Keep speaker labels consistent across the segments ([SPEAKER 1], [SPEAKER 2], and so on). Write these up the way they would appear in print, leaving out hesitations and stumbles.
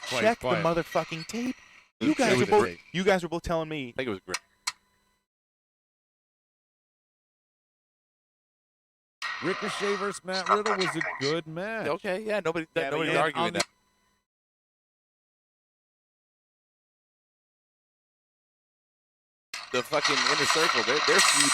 [SPEAKER 1] check the motherfucking tape. You guys are both telling me.
[SPEAKER 2] I think it was great.
[SPEAKER 3] Ricochet versus Matt Riddle was a good match.
[SPEAKER 2] Okay, yeah, nobody's arguing that. The fucking inner circle, they're feud.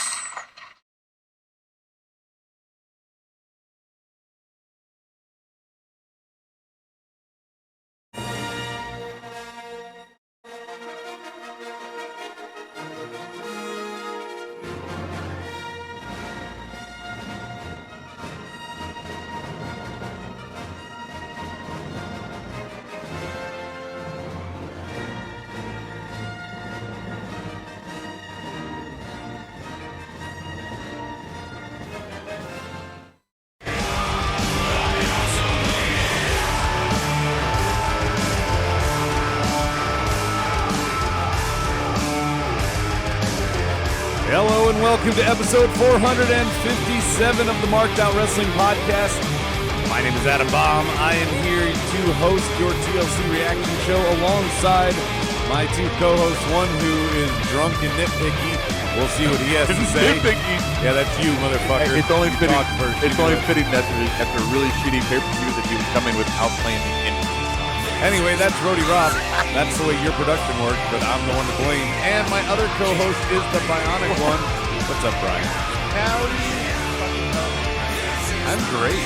[SPEAKER 3] Hello and welcome to episode 457 of the Markedoutwrestling podcast. My name is Adam Baum. I am here to host your TLC reaction show alongside my two co-hosts, one who is drunk and nitpicky. We'll see what he has to say.
[SPEAKER 2] Nitpicky?
[SPEAKER 3] Yeah, that's you, motherfucker.
[SPEAKER 2] It's only fitting that after a really shitty pay-per-view that he would come in without playing the intro.
[SPEAKER 3] Anyway, that's Rody Rob. That's the way your production works, but I'm the one to blame. And my other co-host is the bionic one. What's up, Brian?
[SPEAKER 1] Howdy.
[SPEAKER 3] I'm great.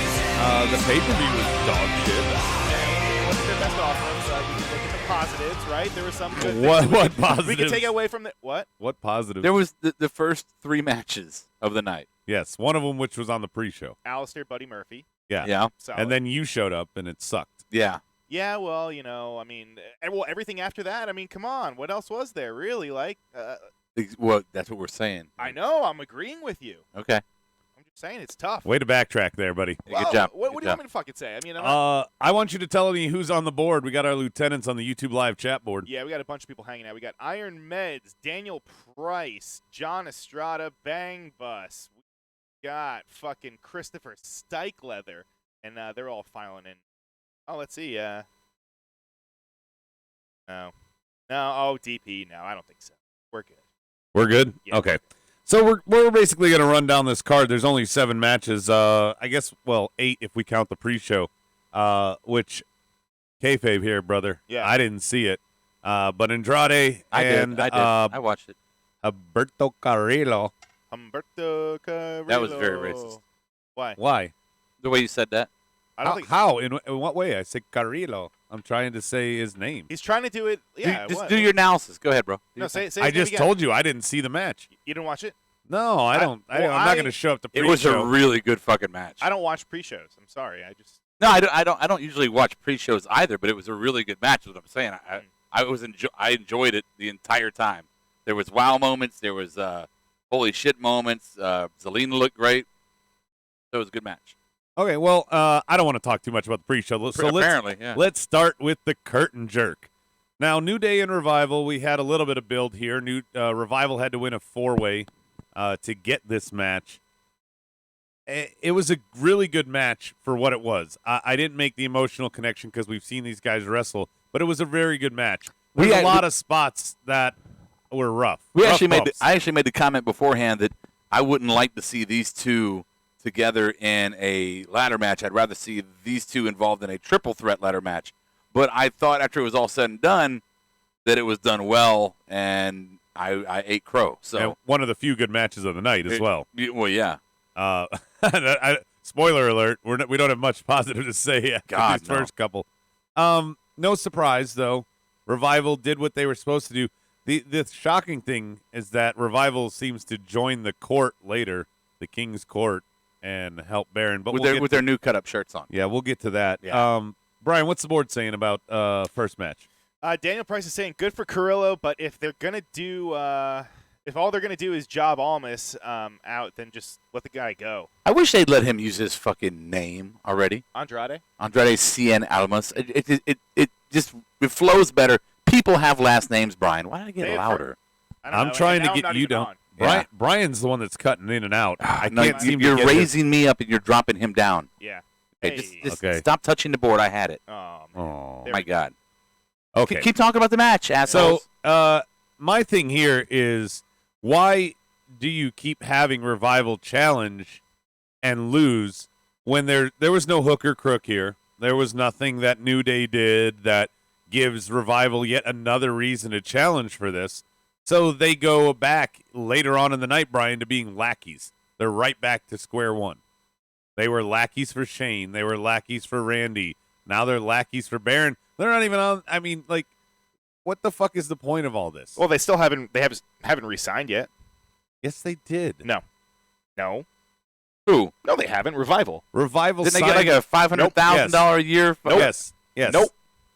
[SPEAKER 3] The pay-per-view was dog shit.
[SPEAKER 1] What's their best offerings? You can look at the positives, right? There was some good things.
[SPEAKER 3] What positives?
[SPEAKER 1] We can take away from the what?
[SPEAKER 3] What positives?
[SPEAKER 2] There was the first three matches of the night.
[SPEAKER 3] Yes, one of them which was on the pre-show.
[SPEAKER 1] Alistair, Buddy Murphy.
[SPEAKER 3] Yeah.
[SPEAKER 2] Yeah.
[SPEAKER 1] Solid.
[SPEAKER 3] And then you showed up and it sucked.
[SPEAKER 2] Yeah.
[SPEAKER 1] Yeah, well, you know, I mean, everything after that, I mean, come on. What else was there, really? Like,
[SPEAKER 2] Well, that's what we're saying.
[SPEAKER 1] I know, I'm agreeing with you.
[SPEAKER 2] Okay.
[SPEAKER 1] I'm just saying it's tough.
[SPEAKER 3] Way to backtrack there, buddy.
[SPEAKER 1] Well,
[SPEAKER 2] Good job.
[SPEAKER 1] What
[SPEAKER 2] Good
[SPEAKER 1] do you want
[SPEAKER 2] job.
[SPEAKER 1] me to fucking say? I mean, I'm not,
[SPEAKER 3] I want you to tell me who's on the board. We got our lieutenants on the YouTube live chat board.
[SPEAKER 1] yeah, we got a bunch of people hanging out. We got Iron Meds, Daniel Price, John Estrada, Bang Bus. We got fucking Christopher Stykeleather, and they're all filing in. Oh, let's see. No. Oh, DP. No, I don't think so. We're good.
[SPEAKER 3] We're good?
[SPEAKER 1] Yeah.
[SPEAKER 3] Okay. So we're basically going to run down this card. There's only 7 matches. I guess, well, 8 if we count the pre-show, which kayfabe here, brother.
[SPEAKER 1] Yeah.
[SPEAKER 3] I didn't see it. But Andrade
[SPEAKER 2] I
[SPEAKER 3] and
[SPEAKER 2] did. I watched it.
[SPEAKER 3] Humberto Carrillo.
[SPEAKER 1] Humberto Carrillo.
[SPEAKER 2] That was very racist.
[SPEAKER 1] Why?
[SPEAKER 3] Why?
[SPEAKER 2] The way you said that.
[SPEAKER 1] I don't think
[SPEAKER 3] How? In what way? I said Carrillo. I'm trying to say his name.
[SPEAKER 1] he's trying to do it. Yeah.
[SPEAKER 2] Just do your analysis. Go ahead, bro.
[SPEAKER 1] No, say his
[SPEAKER 3] I
[SPEAKER 1] name
[SPEAKER 3] just
[SPEAKER 1] again.
[SPEAKER 3] told you I didn't see the match.
[SPEAKER 1] You didn't watch it?
[SPEAKER 3] No, I don't. I'm not going to show up to
[SPEAKER 2] It
[SPEAKER 3] pre-show.
[SPEAKER 2] was a really good fucking match.
[SPEAKER 1] I don't watch pre-shows. I'm sorry. I just.
[SPEAKER 2] No, I don't usually watch pre-shows either, but it was a really good match. Is what I'm saying. I enjoyed it the entire time. There was wow moments. There was holy shit moments. Zelina looked great. So it was a good match.
[SPEAKER 3] Okay, well, I don't want to talk too much about the pre-show. So
[SPEAKER 2] Apparently, yeah.
[SPEAKER 3] let's start with the curtain jerk. Now, New Day and Revival, we had a little bit of build here. Revival had to win a 4-way to get this match. It was a really good match for what it was. I didn't make the emotional connection because we've seen these guys wrestle, but it was a very good match. There's a lot of spots that were rough.
[SPEAKER 2] I
[SPEAKER 3] Rough
[SPEAKER 2] actually made the comment beforehand that I wouldn't like to see these two together in a ladder match. I'd rather see these two involved in a triple threat ladder match. But I thought after it was all said and done that it was done well, and I ate crow. So
[SPEAKER 3] And one of the few good matches of the night as well.
[SPEAKER 2] Well, yeah.
[SPEAKER 3] Spoiler alert: we don't have much positive to say yet.
[SPEAKER 2] God,
[SPEAKER 3] These
[SPEAKER 2] no.
[SPEAKER 3] first couple. No surprise though. Revival did what they were supposed to do. The shocking thing is that Revival seems to join the court later, the King's Court, and help Baron. But
[SPEAKER 2] With their new cut up shirts on.
[SPEAKER 3] yeah, we'll get to that.
[SPEAKER 2] Yeah.
[SPEAKER 3] Brian, what's the board saying about first match?
[SPEAKER 1] Daniel Price is saying good for Carrillo, but if they're gonna do, if all they're gonna do is job Almas out, then just let the guy go.
[SPEAKER 2] I wish they'd let him use his fucking name already.
[SPEAKER 1] Andrade.
[SPEAKER 2] Andrade Cien Almas. It just flows better. People have last names, Brian. Why did I get louder?
[SPEAKER 1] I don't know,
[SPEAKER 3] trying
[SPEAKER 1] and
[SPEAKER 3] to
[SPEAKER 1] now I'm
[SPEAKER 3] get
[SPEAKER 1] not
[SPEAKER 3] you
[SPEAKER 1] even
[SPEAKER 3] down.
[SPEAKER 1] on.
[SPEAKER 3] Brian,
[SPEAKER 2] Yeah.
[SPEAKER 3] Brian's the one that's cutting in and out. I
[SPEAKER 2] No,
[SPEAKER 3] can't seem to
[SPEAKER 2] you're
[SPEAKER 3] get this.
[SPEAKER 2] raising me up and you're dropping him down.
[SPEAKER 1] Yeah.
[SPEAKER 2] Okay,
[SPEAKER 1] Hey.
[SPEAKER 2] just
[SPEAKER 3] Okay.
[SPEAKER 2] stop touching the board. I had it.
[SPEAKER 1] Oh, man.
[SPEAKER 3] Oh.
[SPEAKER 1] There
[SPEAKER 2] My
[SPEAKER 1] we go.
[SPEAKER 2] God.
[SPEAKER 3] Okay.
[SPEAKER 2] Keep talking about the match, assholes.
[SPEAKER 3] So, my thing here is, why do you keep having Revival challenge and lose when there was no hook or crook here? There was nothing that New Day did that gives Revival yet another reason to challenge for this. So they go back later on in the night, Brian, to being lackeys. They're right back to square one. They were lackeys for Shane. They were lackeys for Randy. Now they're lackeys for Baron. They're not even on. I mean, like, what the fuck is the point of all this?
[SPEAKER 1] Well, they still haven't re-signed yet.
[SPEAKER 3] Yes, they did.
[SPEAKER 1] No.
[SPEAKER 2] Who?
[SPEAKER 1] No, they haven't. Revival.
[SPEAKER 3] Revival
[SPEAKER 2] Didn't they
[SPEAKER 3] signed.
[SPEAKER 2] get like a $500,000 a year?
[SPEAKER 1] Nope.
[SPEAKER 3] Yes.
[SPEAKER 1] Nope.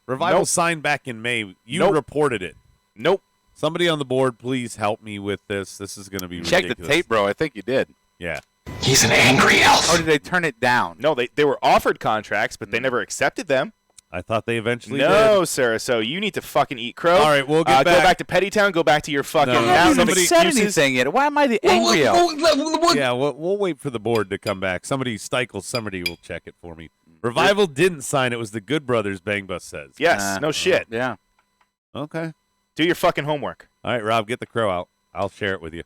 [SPEAKER 3] Revival
[SPEAKER 1] Nope.
[SPEAKER 3] signed back in May. You
[SPEAKER 1] Nope.
[SPEAKER 3] reported it.
[SPEAKER 1] Nope.
[SPEAKER 3] Somebody on the board, please help me with this. This is going to be
[SPEAKER 2] Check
[SPEAKER 3] ridiculous.
[SPEAKER 2] the tape, bro. I think you did.
[SPEAKER 3] Yeah.
[SPEAKER 4] He's an angry elf.
[SPEAKER 2] Or did they turn it down?
[SPEAKER 1] No, they were offered contracts, but they never accepted them.
[SPEAKER 3] I thought they eventually did.
[SPEAKER 1] No, sir. So you need to fucking eat crow.
[SPEAKER 3] All right, we'll get
[SPEAKER 1] Go back to Pettytown. Go back to your fucking
[SPEAKER 3] No,
[SPEAKER 2] I
[SPEAKER 3] no,
[SPEAKER 2] haven't
[SPEAKER 1] mountain of
[SPEAKER 2] even said
[SPEAKER 1] excuses.
[SPEAKER 2] anything yet. Why am I the angry elf?
[SPEAKER 3] Yeah, we'll wait for the board to come back. Somebody will check it for me. Revival didn't sign. It was the Good Brothers, Bang Bus says.
[SPEAKER 1] Yes. No shit.
[SPEAKER 2] Yeah.
[SPEAKER 3] Okay.
[SPEAKER 1] Do your fucking homework.
[SPEAKER 3] All right, Rob, get the crow out. I'll share it with you.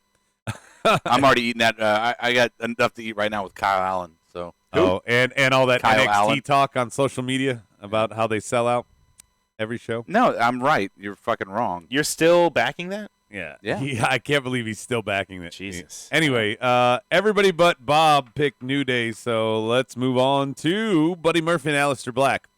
[SPEAKER 2] I'm already eating that. I got enough to eat right now with Kyle Allen. So.
[SPEAKER 3] Oh, and all that
[SPEAKER 2] Kyle
[SPEAKER 3] NXT
[SPEAKER 2] Allen.
[SPEAKER 3] talk on social media about how they sell out every show.
[SPEAKER 2] No, I'm right. You're fucking wrong.
[SPEAKER 1] You're still backing that?
[SPEAKER 3] Yeah.
[SPEAKER 2] Yeah.
[SPEAKER 3] I can't believe he's still backing it.
[SPEAKER 1] Jesus.
[SPEAKER 3] Anyway, everybody but Bob picked New Day, so let's move on to Buddy Murphy and Aleister Black.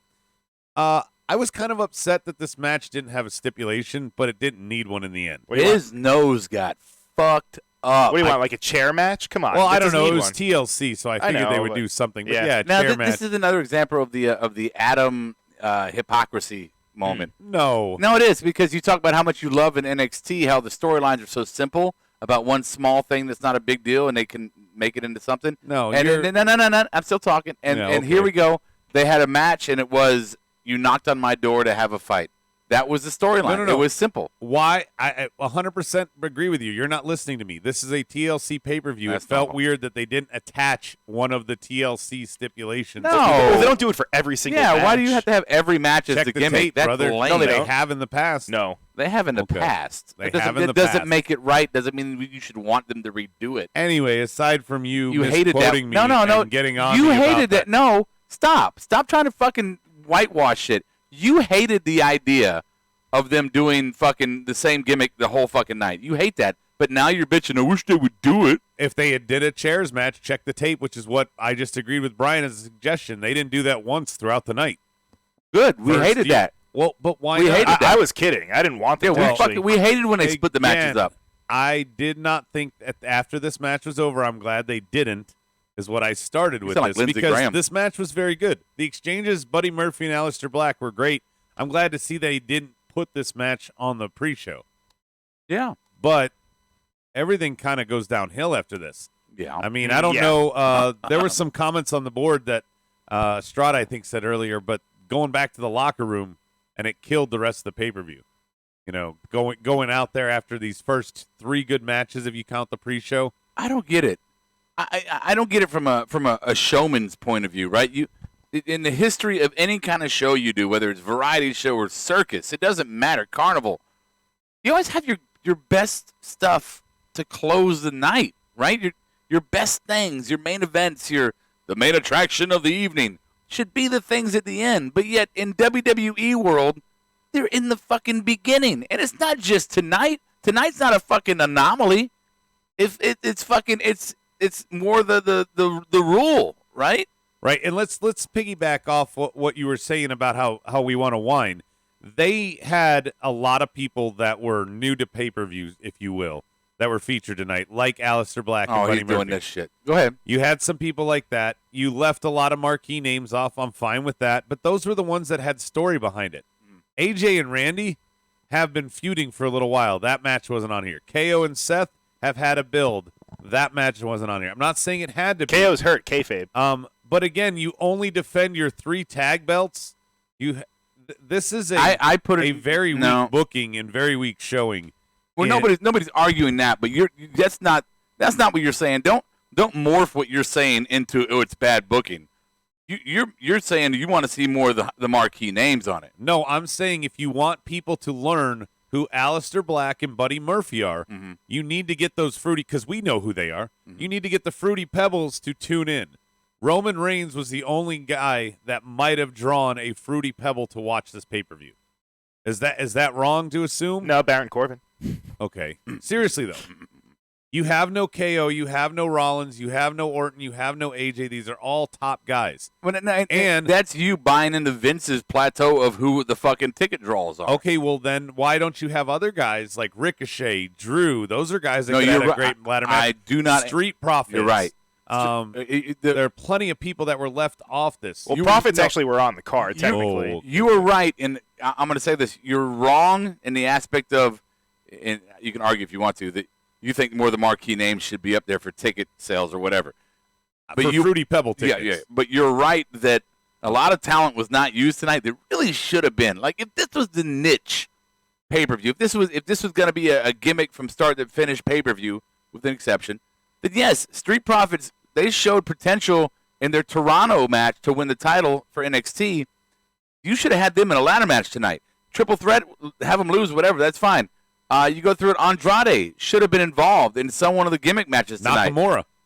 [SPEAKER 3] I was kind of upset that this match didn't have a stipulation, but it didn't need one in the end.
[SPEAKER 1] What do you want?
[SPEAKER 2] His nose got fucked up.
[SPEAKER 1] What do you want, like a chair match? Come on.
[SPEAKER 3] Well,
[SPEAKER 1] That
[SPEAKER 3] I don't
[SPEAKER 1] doesn't
[SPEAKER 3] know.
[SPEAKER 1] need
[SPEAKER 3] It was
[SPEAKER 1] one.
[SPEAKER 3] TLC, so I figured they
[SPEAKER 1] know,
[SPEAKER 3] would
[SPEAKER 1] but-
[SPEAKER 3] do something. But
[SPEAKER 1] yeah.
[SPEAKER 3] yeah,
[SPEAKER 2] Now,
[SPEAKER 3] chair match.
[SPEAKER 2] this is another example of the Adam hypocrisy moment.
[SPEAKER 3] No.
[SPEAKER 2] No, it is, because you talk about how much you love in NXT, how the storylines are so simple about one small thing that's not a big deal, and they can make it into something.
[SPEAKER 3] No,
[SPEAKER 2] And
[SPEAKER 3] you're-
[SPEAKER 2] no. I'm still talking. And
[SPEAKER 3] Yeah,
[SPEAKER 2] and here
[SPEAKER 3] okay.
[SPEAKER 2] we go. They had a match, and it was you knocked on my door to have a fight. That was the storyline.
[SPEAKER 3] No.
[SPEAKER 2] It was simple.
[SPEAKER 3] Why? I 100% agree with you. You're not listening to me. This is a TLC pay-per-view.
[SPEAKER 2] That's
[SPEAKER 3] It felt
[SPEAKER 2] normal.
[SPEAKER 3] weird that they didn't attach one of the TLC stipulations.
[SPEAKER 2] No.
[SPEAKER 1] Well, they don't do it for every single
[SPEAKER 2] Yeah,
[SPEAKER 1] match.
[SPEAKER 2] why do you have to have every match as
[SPEAKER 3] Check
[SPEAKER 2] the
[SPEAKER 3] the
[SPEAKER 2] gimmick?
[SPEAKER 3] tape,
[SPEAKER 2] That's
[SPEAKER 3] brother.
[SPEAKER 2] lame.
[SPEAKER 3] No, they
[SPEAKER 1] don't.
[SPEAKER 3] have in the past.
[SPEAKER 1] No.
[SPEAKER 2] They have in the
[SPEAKER 3] Okay.
[SPEAKER 2] past.
[SPEAKER 3] They
[SPEAKER 2] It doesn't,
[SPEAKER 3] have in the
[SPEAKER 2] it doesn't
[SPEAKER 3] past.
[SPEAKER 2] make it right. Doesn't mean you should want them to redo it.
[SPEAKER 3] Anyway, aside from you
[SPEAKER 2] hated that.
[SPEAKER 3] misquoting me
[SPEAKER 2] No.
[SPEAKER 3] and getting on
[SPEAKER 2] You
[SPEAKER 3] me
[SPEAKER 2] hated
[SPEAKER 3] about
[SPEAKER 2] that. No, stop. Stop trying to fucking whitewash shit. You hated the idea of them doing fucking the same gimmick the whole fucking night. You hate that. But now you're bitching, I wish they would do it.
[SPEAKER 3] If they had did a chairs match, check the tape, which is what I just agreed with Brian as a suggestion. They didn't do that once throughout the night.
[SPEAKER 2] Good. We
[SPEAKER 3] First,
[SPEAKER 2] hated
[SPEAKER 3] yeah.
[SPEAKER 2] that.
[SPEAKER 3] Well, but why
[SPEAKER 2] We
[SPEAKER 3] not?
[SPEAKER 2] hated that.
[SPEAKER 1] I was kidding. I didn't want them
[SPEAKER 2] Yeah,
[SPEAKER 1] to actually.
[SPEAKER 2] we hated when they split the matches
[SPEAKER 3] Again,
[SPEAKER 2] up.
[SPEAKER 3] I did not think that after this match was over, I'm glad they didn't, is what I started with
[SPEAKER 2] sound like
[SPEAKER 3] this.
[SPEAKER 2] Lindsey
[SPEAKER 3] Because
[SPEAKER 2] Graham.
[SPEAKER 3] this match was very good. The exchanges, Buddy Murphy and Aleister Black, were great. I'm glad to see they didn't put this match on the pre-show.
[SPEAKER 2] Yeah.
[SPEAKER 3] But everything kind of goes downhill after this.
[SPEAKER 2] Yeah.
[SPEAKER 3] I mean, I don't
[SPEAKER 1] Yeah.
[SPEAKER 3] know. There were some comments on the board that Strada, I think, said earlier, but going back to the locker room, and it killed the rest of the pay-per-view. You know, going out there after these first 3 good matches, if you count the pre-show.
[SPEAKER 2] I don't get it. I don't get it from a showman's point of view, right? You in the history of any kind of show you do, whether it's variety show or circus, it doesn't matter. Carnival, you always have your best stuff to close the night, right? Your best things, your main events, the main attraction of the evening should be the things at the end. But yet in WWE world, they're in the fucking beginning, and it's not just tonight. Tonight's not a fucking anomaly. It's more the rule, right?
[SPEAKER 3] Right, and let's piggyback off what you were saying about how we want to whine. They had a lot of people that were new to pay-per-views, if you will, that were featured tonight, like Aleister Black and
[SPEAKER 2] Oh,
[SPEAKER 3] Buddy
[SPEAKER 2] he's doing
[SPEAKER 3] Murphy.
[SPEAKER 2] this shit. Go ahead.
[SPEAKER 3] You had some people like that. You left a lot of marquee names off. I'm fine with that, but those were the ones that had story behind it. AJ and Randy have been feuding for a little while. That match wasn't on here. KO and Seth have had a build. That match wasn't on here. I'm not saying it had to be.
[SPEAKER 1] KO's hurt. Kayfabe.
[SPEAKER 3] But again, you only defend your 3 tag belts. This is
[SPEAKER 2] I put it
[SPEAKER 3] a very
[SPEAKER 2] no.
[SPEAKER 3] weak booking and very weak showing.
[SPEAKER 2] Well,
[SPEAKER 3] And-
[SPEAKER 2] nobody's arguing that, but that's not what you're saying. Don't morph what you're saying into it's bad booking. You're saying you want to see more of the marquee names on it.
[SPEAKER 3] No, I'm saying if you want people to learn who Aleister Black and Buddy Murphy are, you need to get those fruity, because we know who they are. You need to get the Fruity Pebbles to tune in. Roman Reigns was the only guy that might have drawn a Fruity Pebble to watch this pay-per-view. Is that wrong to assume?
[SPEAKER 1] No, Baron Corbin.
[SPEAKER 3] Okay. Seriously, though. You have no KO, you have no Rollins, you have no Orton, you have no AJ. These are all top guys.
[SPEAKER 2] And that's you buying into Vince's plateau of who the fucking ticket draws are.
[SPEAKER 3] Okay, well then why don't you have other guys like Ricochet, Drew? Those are guys that could have a great ladder match.
[SPEAKER 2] I do not.
[SPEAKER 3] Street Profits.
[SPEAKER 2] You're right.
[SPEAKER 3] There are plenty of people that were left off this.
[SPEAKER 1] Well, Profits actually were on the card, technically.
[SPEAKER 2] You were right, and I'm going to say this. You're wrong in the aspect of, and you can argue if you want to, that you think more of the marquee names should be up there for ticket sales or whatever.
[SPEAKER 3] But for Fruity Pebble tickets.
[SPEAKER 2] Yeah. But you're right that a lot of talent was not used tonight that really should have been. Like, if this was the niche pay-per-view, if this was going to be a gimmick from start to finish pay-per-view, with an exception, then yes, Street Profits, they showed potential in their Toronto match to win the title for NXT. You should have had them in a ladder match tonight. Triple threat, have them lose, whatever, that's fine. You go through it, Andrade should have been involved in one of the gimmick matches tonight.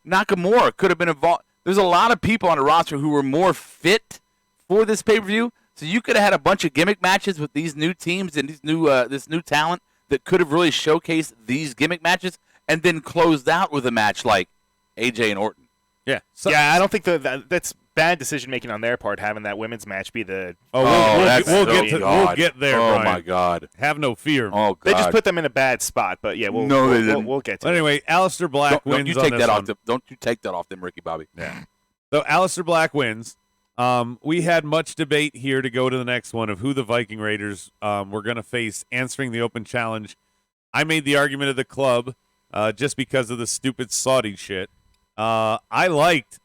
[SPEAKER 2] Nakamura could have been involved. There's a lot of people on the roster who were more fit for this pay-per-view, so you could have had a bunch of gimmick matches with these new teams and these new this new talent that could have really showcased these gimmick matches and then closed out with a match like AJ and Orton.
[SPEAKER 3] Yeah.
[SPEAKER 1] I don't think that's bad decision-making on their part, having that women's match be the...
[SPEAKER 3] We'll get there,
[SPEAKER 2] Oh,
[SPEAKER 3] Brian.
[SPEAKER 2] my God.
[SPEAKER 3] Have no fear.
[SPEAKER 2] Oh, God.
[SPEAKER 1] They just put them in a bad spot, but yeah, we'll get to it.
[SPEAKER 3] Anyway, Aleister Black wins on this one.
[SPEAKER 2] Don't you take that off them, Ricky Bobby.
[SPEAKER 3] Yeah. So Aleister Black wins. We had much debate here to go to the next one of who the Viking Raiders were going to face answering the open challenge. I made the argument of the club just because of the stupid Saudi shit. I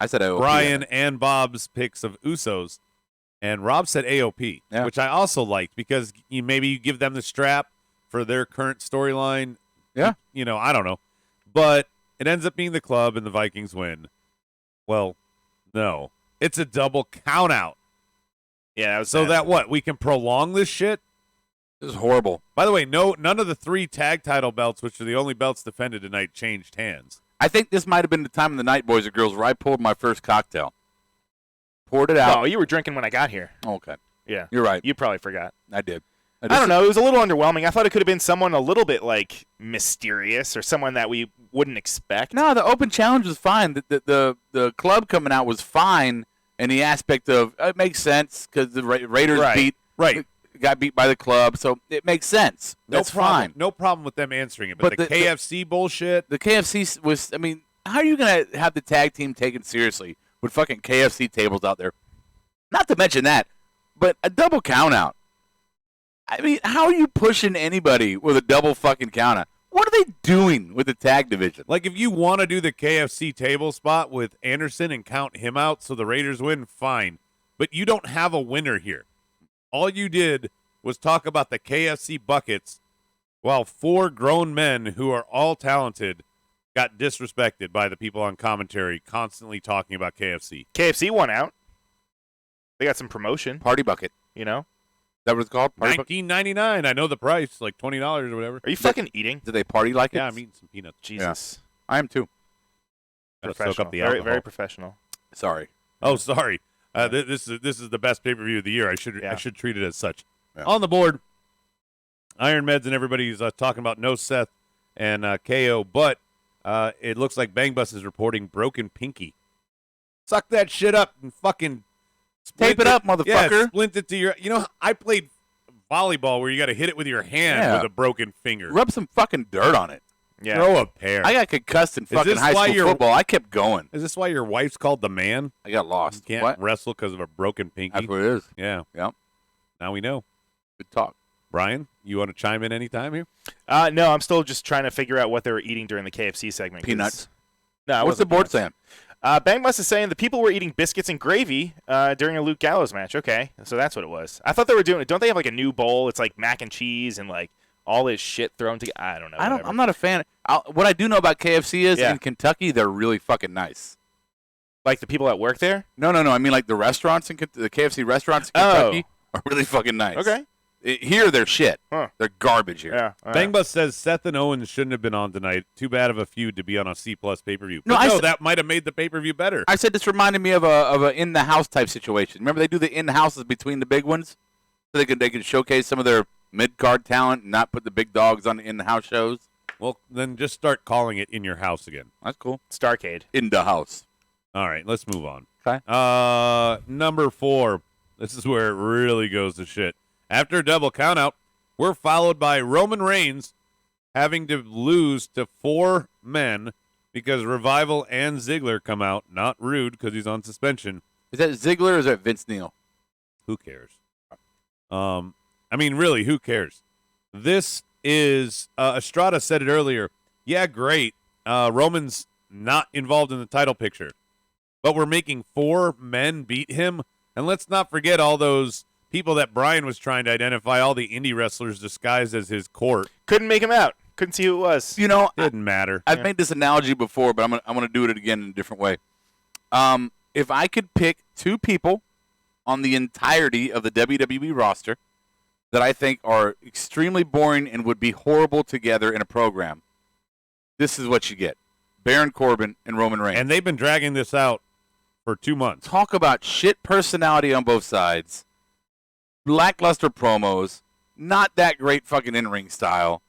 [SPEAKER 3] said AOP, Brian and Bob's picks of Usos, and Rob said AOP, which I also liked because maybe you give them the strap for their current storyline.
[SPEAKER 2] Yeah.
[SPEAKER 3] I don't know. But it ends up being the club and the Vikings win. Well, no. It's a double count out.
[SPEAKER 1] Yeah.
[SPEAKER 3] We can prolong this shit?
[SPEAKER 2] This is horrible.
[SPEAKER 3] By the way, none of the 3 tag title belts, which are the only belts defended tonight, changed hands.
[SPEAKER 2] I think this might have been the time of the night, boys and girls, where I pulled my first cocktail. Poured it out.
[SPEAKER 1] Oh, you were drinking when I got here.
[SPEAKER 2] Okay.
[SPEAKER 1] Yeah.
[SPEAKER 2] You're right.
[SPEAKER 1] You probably forgot.
[SPEAKER 2] I did.
[SPEAKER 1] I don't know. It was a little underwhelming. I thought it could have been someone a little bit, mysterious or someone that we wouldn't expect.
[SPEAKER 2] No, the open challenge was fine. The club coming out was fine in the aspect of it makes sense because the Raiders got beat by the club, so it makes sense. That's fine.
[SPEAKER 3] No problem with them answering it, but the KFC bullshit.
[SPEAKER 2] The KFC was, how are you going to have the tag team taken seriously with fucking KFC tables out there? Not to mention that, but a double count out. How are you pushing anybody with a double fucking count out? What are they doing with the tag division?
[SPEAKER 3] If you want to do the KFC table spot with Anderson and count him out so the Raiders win, fine. But you don't have a winner here. All you did was talk about the KFC buckets while 4 grown men who are all talented got disrespected by the people on commentary constantly talking about KFC.
[SPEAKER 1] KFC won out. They got some promotion.
[SPEAKER 2] Party bucket.
[SPEAKER 1] Is
[SPEAKER 2] that what it's called?
[SPEAKER 3] $19.99. I know the price, like $20 or whatever.
[SPEAKER 1] Are you fucking eating?
[SPEAKER 2] Do they party like it?
[SPEAKER 3] Yeah, I'm eating some peanuts.
[SPEAKER 1] Jesus.
[SPEAKER 2] Yeah. I am too.
[SPEAKER 1] Professional.
[SPEAKER 3] Soak up the
[SPEAKER 1] very, very professional.
[SPEAKER 2] Sorry.
[SPEAKER 3] Oh, sorry. This is the best pay-per-view of the year. I should treat it as such.
[SPEAKER 2] Yeah.
[SPEAKER 3] On the board, Iron Meds and everybody's talking about no Seth and KO, but it looks like Bang Bus is reporting broken pinky. Suck that shit up and fucking
[SPEAKER 2] tape it up, motherfucker.
[SPEAKER 3] Yeah, splint it to your. I played volleyball where you got to hit it with your hand with a broken finger.
[SPEAKER 2] Rub some fucking dirt on it.
[SPEAKER 1] Yeah.
[SPEAKER 3] Throw a pair.
[SPEAKER 2] I got concussed in fucking high school football. I kept going.
[SPEAKER 3] Is this why your wife's called the man?
[SPEAKER 2] I got lost.
[SPEAKER 3] You can't wrestle because of a broken pinky?
[SPEAKER 2] That's what it is.
[SPEAKER 3] Yeah.
[SPEAKER 2] Yep.
[SPEAKER 3] Now we know.
[SPEAKER 2] Good talk.
[SPEAKER 3] Brian, you want to chime in anytime here?
[SPEAKER 1] No, I'm still just trying to figure out what they were eating during the KFC segment.
[SPEAKER 2] Peanuts.
[SPEAKER 1] No,
[SPEAKER 2] what's the board saying?
[SPEAKER 1] Bang Bus is saying the people were eating biscuits and gravy during a Luke Gallows match. Okay, so that's what it was. I thought they were doing it. Don't they have a new bowl? It's like mac and cheese and all this shit thrown together. I don't know.
[SPEAKER 2] I'm not a fan. What I do know about KFC is in Kentucky they're really fucking nice.
[SPEAKER 1] Like the people that work there?
[SPEAKER 2] No. I mean, like the restaurants in the KFC restaurants in Kentucky are really fucking nice.
[SPEAKER 1] Okay.
[SPEAKER 2] Here, they're shit.
[SPEAKER 1] Huh.
[SPEAKER 2] They're garbage here.
[SPEAKER 1] Yeah.
[SPEAKER 3] Bangbus says Seth and Owens shouldn't have been on tonight. Too bad of a feud to be on a C-plus pay-per-view. No, that might have made the pay-per-view better.
[SPEAKER 2] I said this reminded me of a in-the-house type situation. Remember they do the in-houses between the big ones? So they can showcase some of their mid-card talent and not put the big dogs on the in-the-house shows?
[SPEAKER 3] Well, then just start calling it In Your House again.
[SPEAKER 2] That's cool.
[SPEAKER 1] Starcade.
[SPEAKER 2] In the house.
[SPEAKER 3] All right, let's move on.
[SPEAKER 2] Okay.
[SPEAKER 3] Number 4. This is where it really goes to shit. After a double countout, we're followed by Roman Reigns having to lose to 4 men because Revival and Ziggler come out. Not Rude because he's on suspension.
[SPEAKER 2] Is that Ziggler or is that Vince Neil?
[SPEAKER 3] Who cares? I mean, really, who cares? This is Estrada said it earlier. Yeah, great. Roman's not involved in the title picture, but we're making 4 men beat him. And let's not forget all those people that Brian was trying to identify, all the indie wrestlers disguised as his court.
[SPEAKER 1] Couldn't make him out. Couldn't see who it was.
[SPEAKER 2] You know,
[SPEAKER 3] Didn't matter.
[SPEAKER 2] I've made this analogy before, but I'm gonna do it again in a different way. If I could pick 2 people on the entirety of the WWE roster that I think are extremely boring and would be horrible together in a program, this is what you get: Baron Corbin and Roman Reigns.
[SPEAKER 3] And they've been dragging this out for 2 months.
[SPEAKER 2] Talk about shit personality on both sides, lackluster promos, not that great fucking in-ring style.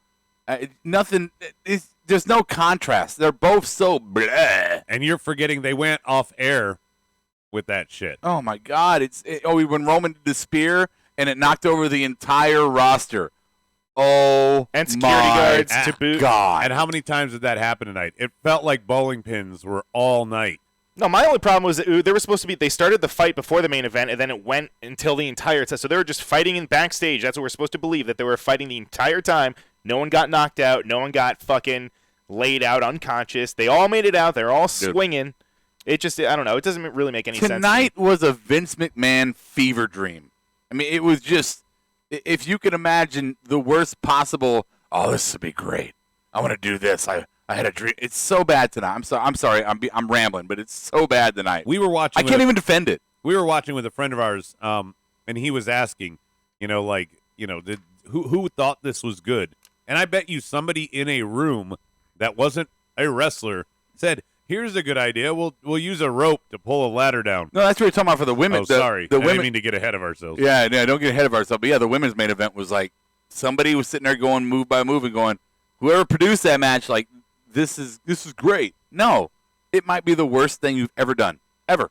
[SPEAKER 2] Nothing. There's no contrast. They're both so bleh.
[SPEAKER 3] And you're forgetting they went off air with that shit.
[SPEAKER 2] Oh my God! When Roman did the spear and it knocked over the entire roster. Oh,
[SPEAKER 1] and security guards to boot.
[SPEAKER 2] God!
[SPEAKER 3] And how many times did that happen tonight? It felt like bowling pins were all night.
[SPEAKER 1] No, my only problem was that they were supposed to be. They started the fight before the main event, and then it went until the entire time. So they were just fighting in backstage. That's what we're supposed to believe, that they were fighting the entire time. No one got knocked out. No one got fucking laid out unconscious. They all made it out. They're all swinging. It just, I don't know. It doesn't really make any sense.
[SPEAKER 2] Tonight was a Vince McMahon fever dream. I mean, it was just, if you can imagine the worst possible, oh, this would be great. I want to do this. I had a dream. It's so bad tonight. I'm sorry. I'm rambling, but it's so bad tonight.
[SPEAKER 3] We were watching.
[SPEAKER 2] I can't even defend it.
[SPEAKER 3] We were watching with a friend of ours, and he was asking, who thought this was good? And I bet you somebody in a room that wasn't a wrestler said, "Here's a good idea. We'll use a rope to pull a ladder down."
[SPEAKER 2] No, that's what you're talking about for the women.
[SPEAKER 3] Oh, sorry.
[SPEAKER 2] The
[SPEAKER 3] I
[SPEAKER 2] women,
[SPEAKER 3] didn't mean to get ahead of ourselves.
[SPEAKER 2] Yeah, don't get ahead of ourselves. But yeah, the women's main event was like somebody was sitting there going move by move and going, whoever produced that match, like, this is great. No, it might be the worst thing you've ever done. Ever.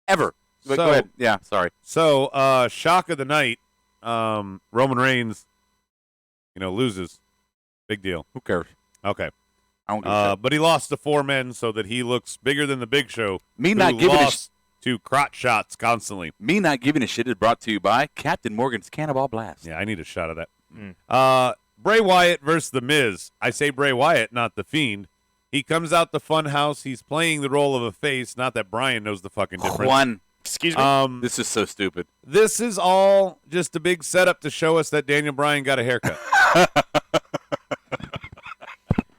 [SPEAKER 2] But go ahead. Yeah, sorry.
[SPEAKER 3] So, shock of the night, Roman Reigns, loses. Big deal.
[SPEAKER 2] Who cares?
[SPEAKER 3] Okay.
[SPEAKER 2] I don't give a shit.
[SPEAKER 3] But he lost to 4 men so that he looks bigger than the Big Show.
[SPEAKER 2] Me not giving
[SPEAKER 3] lost to crotch shots constantly.
[SPEAKER 2] Me not giving a shit is brought to you by Captain Morgan's Cannonball Blast.
[SPEAKER 3] Yeah, I need a shot of that. Bray Wyatt versus The Miz. I say Bray Wyatt, not The Fiend. He comes out the Funhouse. He's playing the role of a face. Not that Brian knows the fucking difference.
[SPEAKER 2] Juan.
[SPEAKER 1] Excuse me?
[SPEAKER 2] This is so stupid.
[SPEAKER 3] This is all just a big setup to show us that Daniel Bryan got a haircut.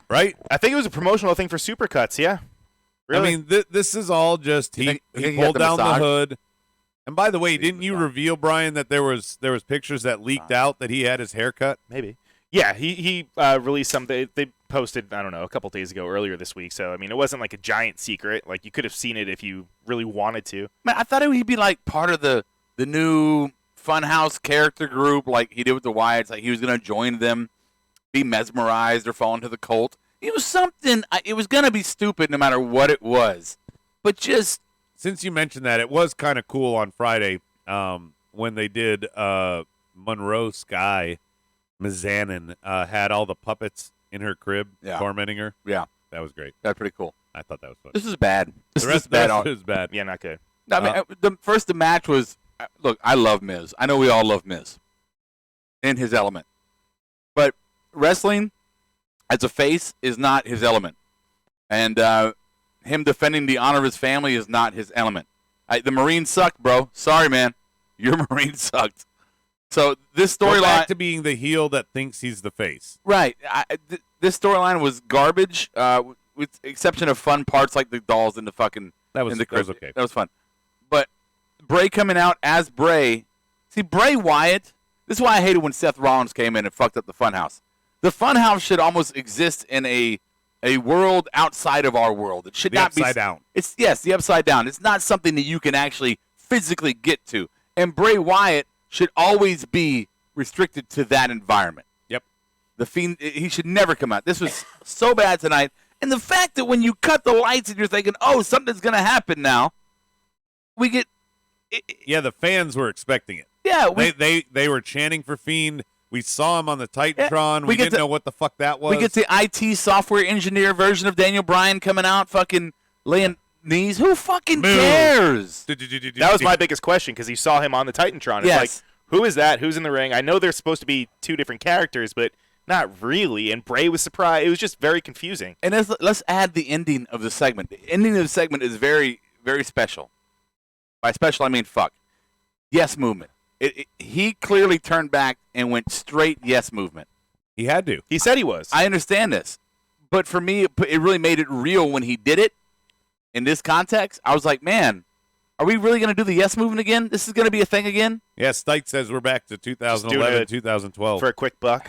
[SPEAKER 3] Right?
[SPEAKER 1] I think it was a promotional thing for Supercuts, yeah. Really?
[SPEAKER 3] I mean, this is all just he pulled down the hood. And by the way, didn't you reveal, Brian, that there was pictures that leaked out that he had his haircut?
[SPEAKER 1] Maybe. Yeah, he released something. They posted, I don't know, a couple days ago, earlier this week. So, I mean, it wasn't like a giant secret. Like, you could have seen it if you really wanted to.
[SPEAKER 2] Man, I thought he'd be like part of the new Funhouse character group like he did with the Wyatts. Like he was going to join them, be mesmerized or fall into the cult. It was something. It was going to be stupid no matter what it was. But just.
[SPEAKER 3] Since you mentioned that, it was kind of cool on Friday when they did Monroe Sky. Mizanin had all the puppets in her crib tormenting her.
[SPEAKER 2] Yeah.
[SPEAKER 3] That was great.
[SPEAKER 2] That's pretty cool.
[SPEAKER 3] I thought that was fun.
[SPEAKER 2] This is bad.
[SPEAKER 3] The rest is bad.
[SPEAKER 1] Yeah, not good.
[SPEAKER 2] I mean, the match was, look, I love Miz. I know we all love Miz in his element. But wrestling as a face is not his element. And him defending the honor of his family is not his element. The Marines sucked, bro. Sorry, man. Your Marine sucked. So this storyline
[SPEAKER 3] back to being the heel that thinks he's the face.
[SPEAKER 2] Right. This storyline was garbage, with the exception of fun parts like the dolls in the fucking
[SPEAKER 3] That was
[SPEAKER 2] in the
[SPEAKER 3] that was
[SPEAKER 2] crypt.
[SPEAKER 3] okay.
[SPEAKER 2] That was fun. But Bray coming out as Bray. See, Bray Wyatt. This is why I hated when Seth Rollins came in and fucked up the Funhouse. The Funhouse should almost exist in a world outside of our world. It should
[SPEAKER 3] The
[SPEAKER 2] not be
[SPEAKER 3] upside down.
[SPEAKER 2] It's the upside down. It's not something that you can actually physically get to. And Bray Wyatt should always be restricted to that environment.
[SPEAKER 3] Yep.
[SPEAKER 2] The Fiend, he should never come out. This was so bad tonight. And the fact that when you cut the lights and you're thinking, oh, something's going to happen now, we get...
[SPEAKER 3] Yeah, the fans were expecting it.
[SPEAKER 2] Yeah.
[SPEAKER 3] They were chanting for Fiend. We saw him on the Titantron. We didn't know what the fuck that was.
[SPEAKER 2] We get the IT software engineer version of Daniel Bryan coming out fucking laying knees. Who fucking cares?
[SPEAKER 1] That was my biggest question because you saw him on the Titantron. It's like, who is that? Who's in the ring? I know they're supposed to be two different characters, but not really. And Bray was surprised. It was just very confusing.
[SPEAKER 2] And let's add the ending of the segment. The ending of the segment is very, very special. By special, I mean fuck. Yes movement. He clearly turned back and went straight yes movement.
[SPEAKER 3] He had to.
[SPEAKER 1] He said he was.
[SPEAKER 2] I understand this. But for me, it really made it real when he did it. In this context, I was like, man, are we really going to do the yes movement again? This is going to be a thing again?
[SPEAKER 3] Yeah, Stite says we're back to 2011, 2012.
[SPEAKER 1] For a quick buck.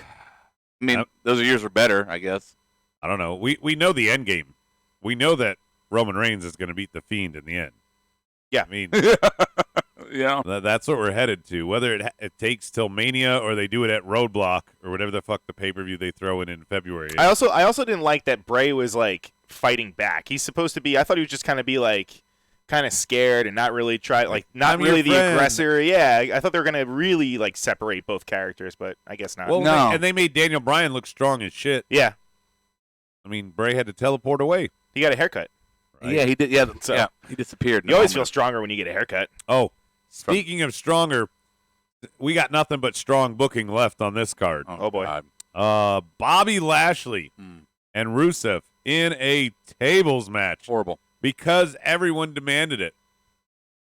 [SPEAKER 2] I mean, those years are better, I guess.
[SPEAKER 3] I don't know. We know the end game. We know that Roman Reigns is going to beat The Fiend in the end.
[SPEAKER 1] Yeah.
[SPEAKER 3] I mean, that's what we're headed to. Whether it takes till Mania or they do it at Roadblock or whatever the fuck the pay-per-view they throw in February.
[SPEAKER 1] I also didn't like that Bray was like fighting back. He's supposed to be. I thought he would just kind of be like kind of scared and not really try not really the aggressor. Yeah, I thought they were gonna really like separate both characters, but I guess not.
[SPEAKER 3] Well,
[SPEAKER 2] no.
[SPEAKER 3] They made Daniel Bryan look strong as shit.
[SPEAKER 1] Yeah.
[SPEAKER 3] I mean, Bray had to teleport away.
[SPEAKER 1] He got a haircut.
[SPEAKER 3] Right?
[SPEAKER 2] Yeah, he did. Yeah,
[SPEAKER 1] So,
[SPEAKER 2] he disappeared.
[SPEAKER 1] You always feel stronger when you get a haircut.
[SPEAKER 3] Oh, speaking of stronger, we got nothing but strong booking left on this card.
[SPEAKER 1] Oh boy.
[SPEAKER 2] God.
[SPEAKER 3] Bobby Lashley and Rusev in a tables match.
[SPEAKER 2] Horrible.
[SPEAKER 3] Because everyone demanded it.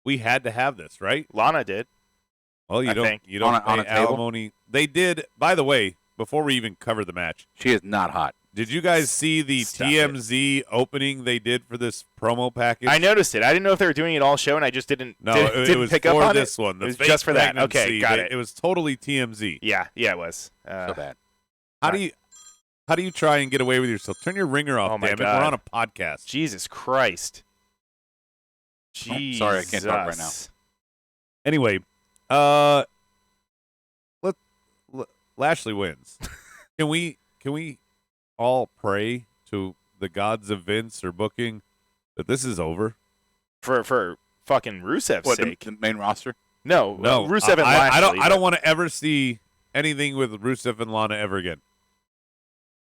[SPEAKER 3] We had to have this, right?
[SPEAKER 1] Lana did.
[SPEAKER 3] Well, you don't
[SPEAKER 2] on a
[SPEAKER 3] pay
[SPEAKER 2] table?
[SPEAKER 3] alimony. They did. By the way, before we even cover the match,
[SPEAKER 2] She is not hot.
[SPEAKER 3] did you guys see the
[SPEAKER 1] Stop
[SPEAKER 3] TMZ opening they did for this promo package?
[SPEAKER 1] I noticed it. I didn't know if they were doing it all show, and I just didn't.
[SPEAKER 3] No,
[SPEAKER 1] didn't
[SPEAKER 3] it was
[SPEAKER 1] pick
[SPEAKER 3] for
[SPEAKER 1] up on
[SPEAKER 3] this
[SPEAKER 1] it.
[SPEAKER 3] one. The
[SPEAKER 1] It was
[SPEAKER 3] fake
[SPEAKER 1] just for that.
[SPEAKER 3] pregnancy.
[SPEAKER 1] Okay, got it.
[SPEAKER 3] It was totally TMZ.
[SPEAKER 1] Yeah, it was.
[SPEAKER 2] So bad.
[SPEAKER 3] How do you try and get away with yourself? Turn your ringer off,
[SPEAKER 1] Oh, my
[SPEAKER 3] damn it.
[SPEAKER 1] God.
[SPEAKER 3] We're on a podcast.
[SPEAKER 1] Jesus Christ.
[SPEAKER 2] Oh, sorry, I can't talk right now.
[SPEAKER 3] Anyway, Lashley wins. Can we all pray to the gods of Vince or booking that this is over?
[SPEAKER 1] For fucking Rusev's
[SPEAKER 2] What,
[SPEAKER 1] sake.
[SPEAKER 2] the main roster?
[SPEAKER 1] No,
[SPEAKER 3] No,
[SPEAKER 1] Rusev and
[SPEAKER 3] I
[SPEAKER 1] Lashley.
[SPEAKER 3] don't want to ever see anything with Rusev and Lana ever again.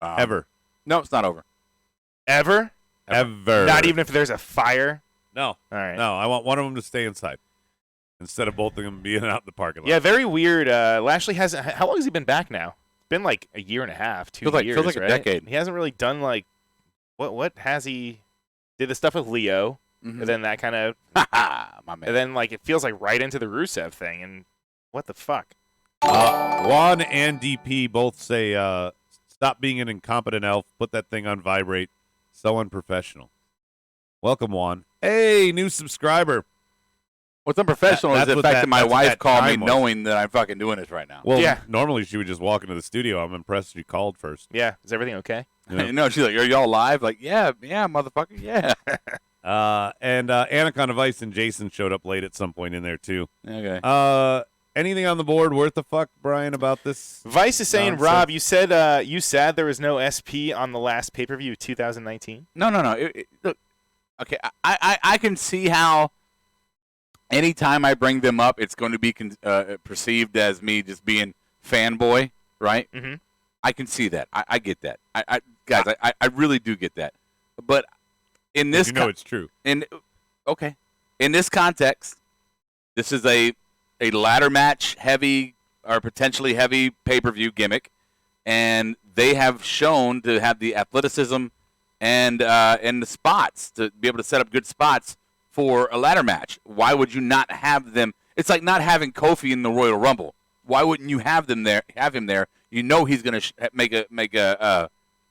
[SPEAKER 3] Ever.
[SPEAKER 2] No, it's not over.
[SPEAKER 1] Ever?
[SPEAKER 3] Ever.
[SPEAKER 1] Not even if there's a fire?
[SPEAKER 3] No.
[SPEAKER 1] All right.
[SPEAKER 3] No, I want one of them to stay inside instead of both of them being out in the parking lot.
[SPEAKER 1] Yeah, very weird. Lashley hasn't. How long has he been back now? It's been like a year and a half, 2 years.
[SPEAKER 2] Feels like
[SPEAKER 1] right?
[SPEAKER 2] a decade.
[SPEAKER 1] He hasn't really done like what has he? Did the stuff with Leo,
[SPEAKER 2] Mhm.
[SPEAKER 1] and then that kind of,
[SPEAKER 2] My man.
[SPEAKER 1] and then like it feels like right into the Rusev thing, and what the fuck?
[SPEAKER 3] Juan and DP both say, stop being an incompetent elf. Put that thing on vibrate. So unprofessional. Welcome, Juan. Hey, new subscriber.
[SPEAKER 2] What's unprofessional is
[SPEAKER 3] That's
[SPEAKER 2] the
[SPEAKER 3] what
[SPEAKER 2] fact
[SPEAKER 3] that-
[SPEAKER 2] that my
[SPEAKER 3] that's what
[SPEAKER 2] wife
[SPEAKER 3] that
[SPEAKER 2] called me
[SPEAKER 3] time was.
[SPEAKER 2] knowing that I'm fucking doing this right now.
[SPEAKER 3] Well,
[SPEAKER 1] Yeah.
[SPEAKER 3] normally she would just walk into the studio. I'm impressed she called first.
[SPEAKER 1] Yeah, is everything okay?
[SPEAKER 3] Yeah.
[SPEAKER 2] No, she's like, are y'all live? Like, yeah, motherfucker, yeah.
[SPEAKER 3] And Anaconda Vice and Jason showed up late at some point in there, too.
[SPEAKER 2] Okay.
[SPEAKER 3] Anything on the board worth the fuck, Brian, about this?
[SPEAKER 1] Vice is saying,
[SPEAKER 3] Nonsense.
[SPEAKER 1] Rob, you said there was no SP on the last pay-per-view 2019.
[SPEAKER 2] No. Look, okay, I can see how anytime I bring them up, it's going to be perceived as me just being fanboy, right?
[SPEAKER 1] Mm-hmm.
[SPEAKER 2] I can see that. I get that. I really do get that. But in this,
[SPEAKER 3] it's true.
[SPEAKER 2] in this context, this is a ladder match heavy or potentially heavy pay-per-view gimmick, and they have shown to have the athleticism and the spots to be able to set up good spots for a ladder match. Why would you not have them? It's like not having Kofi in the Royal Rumble. Why wouldn't you have him there? You know he's going to make a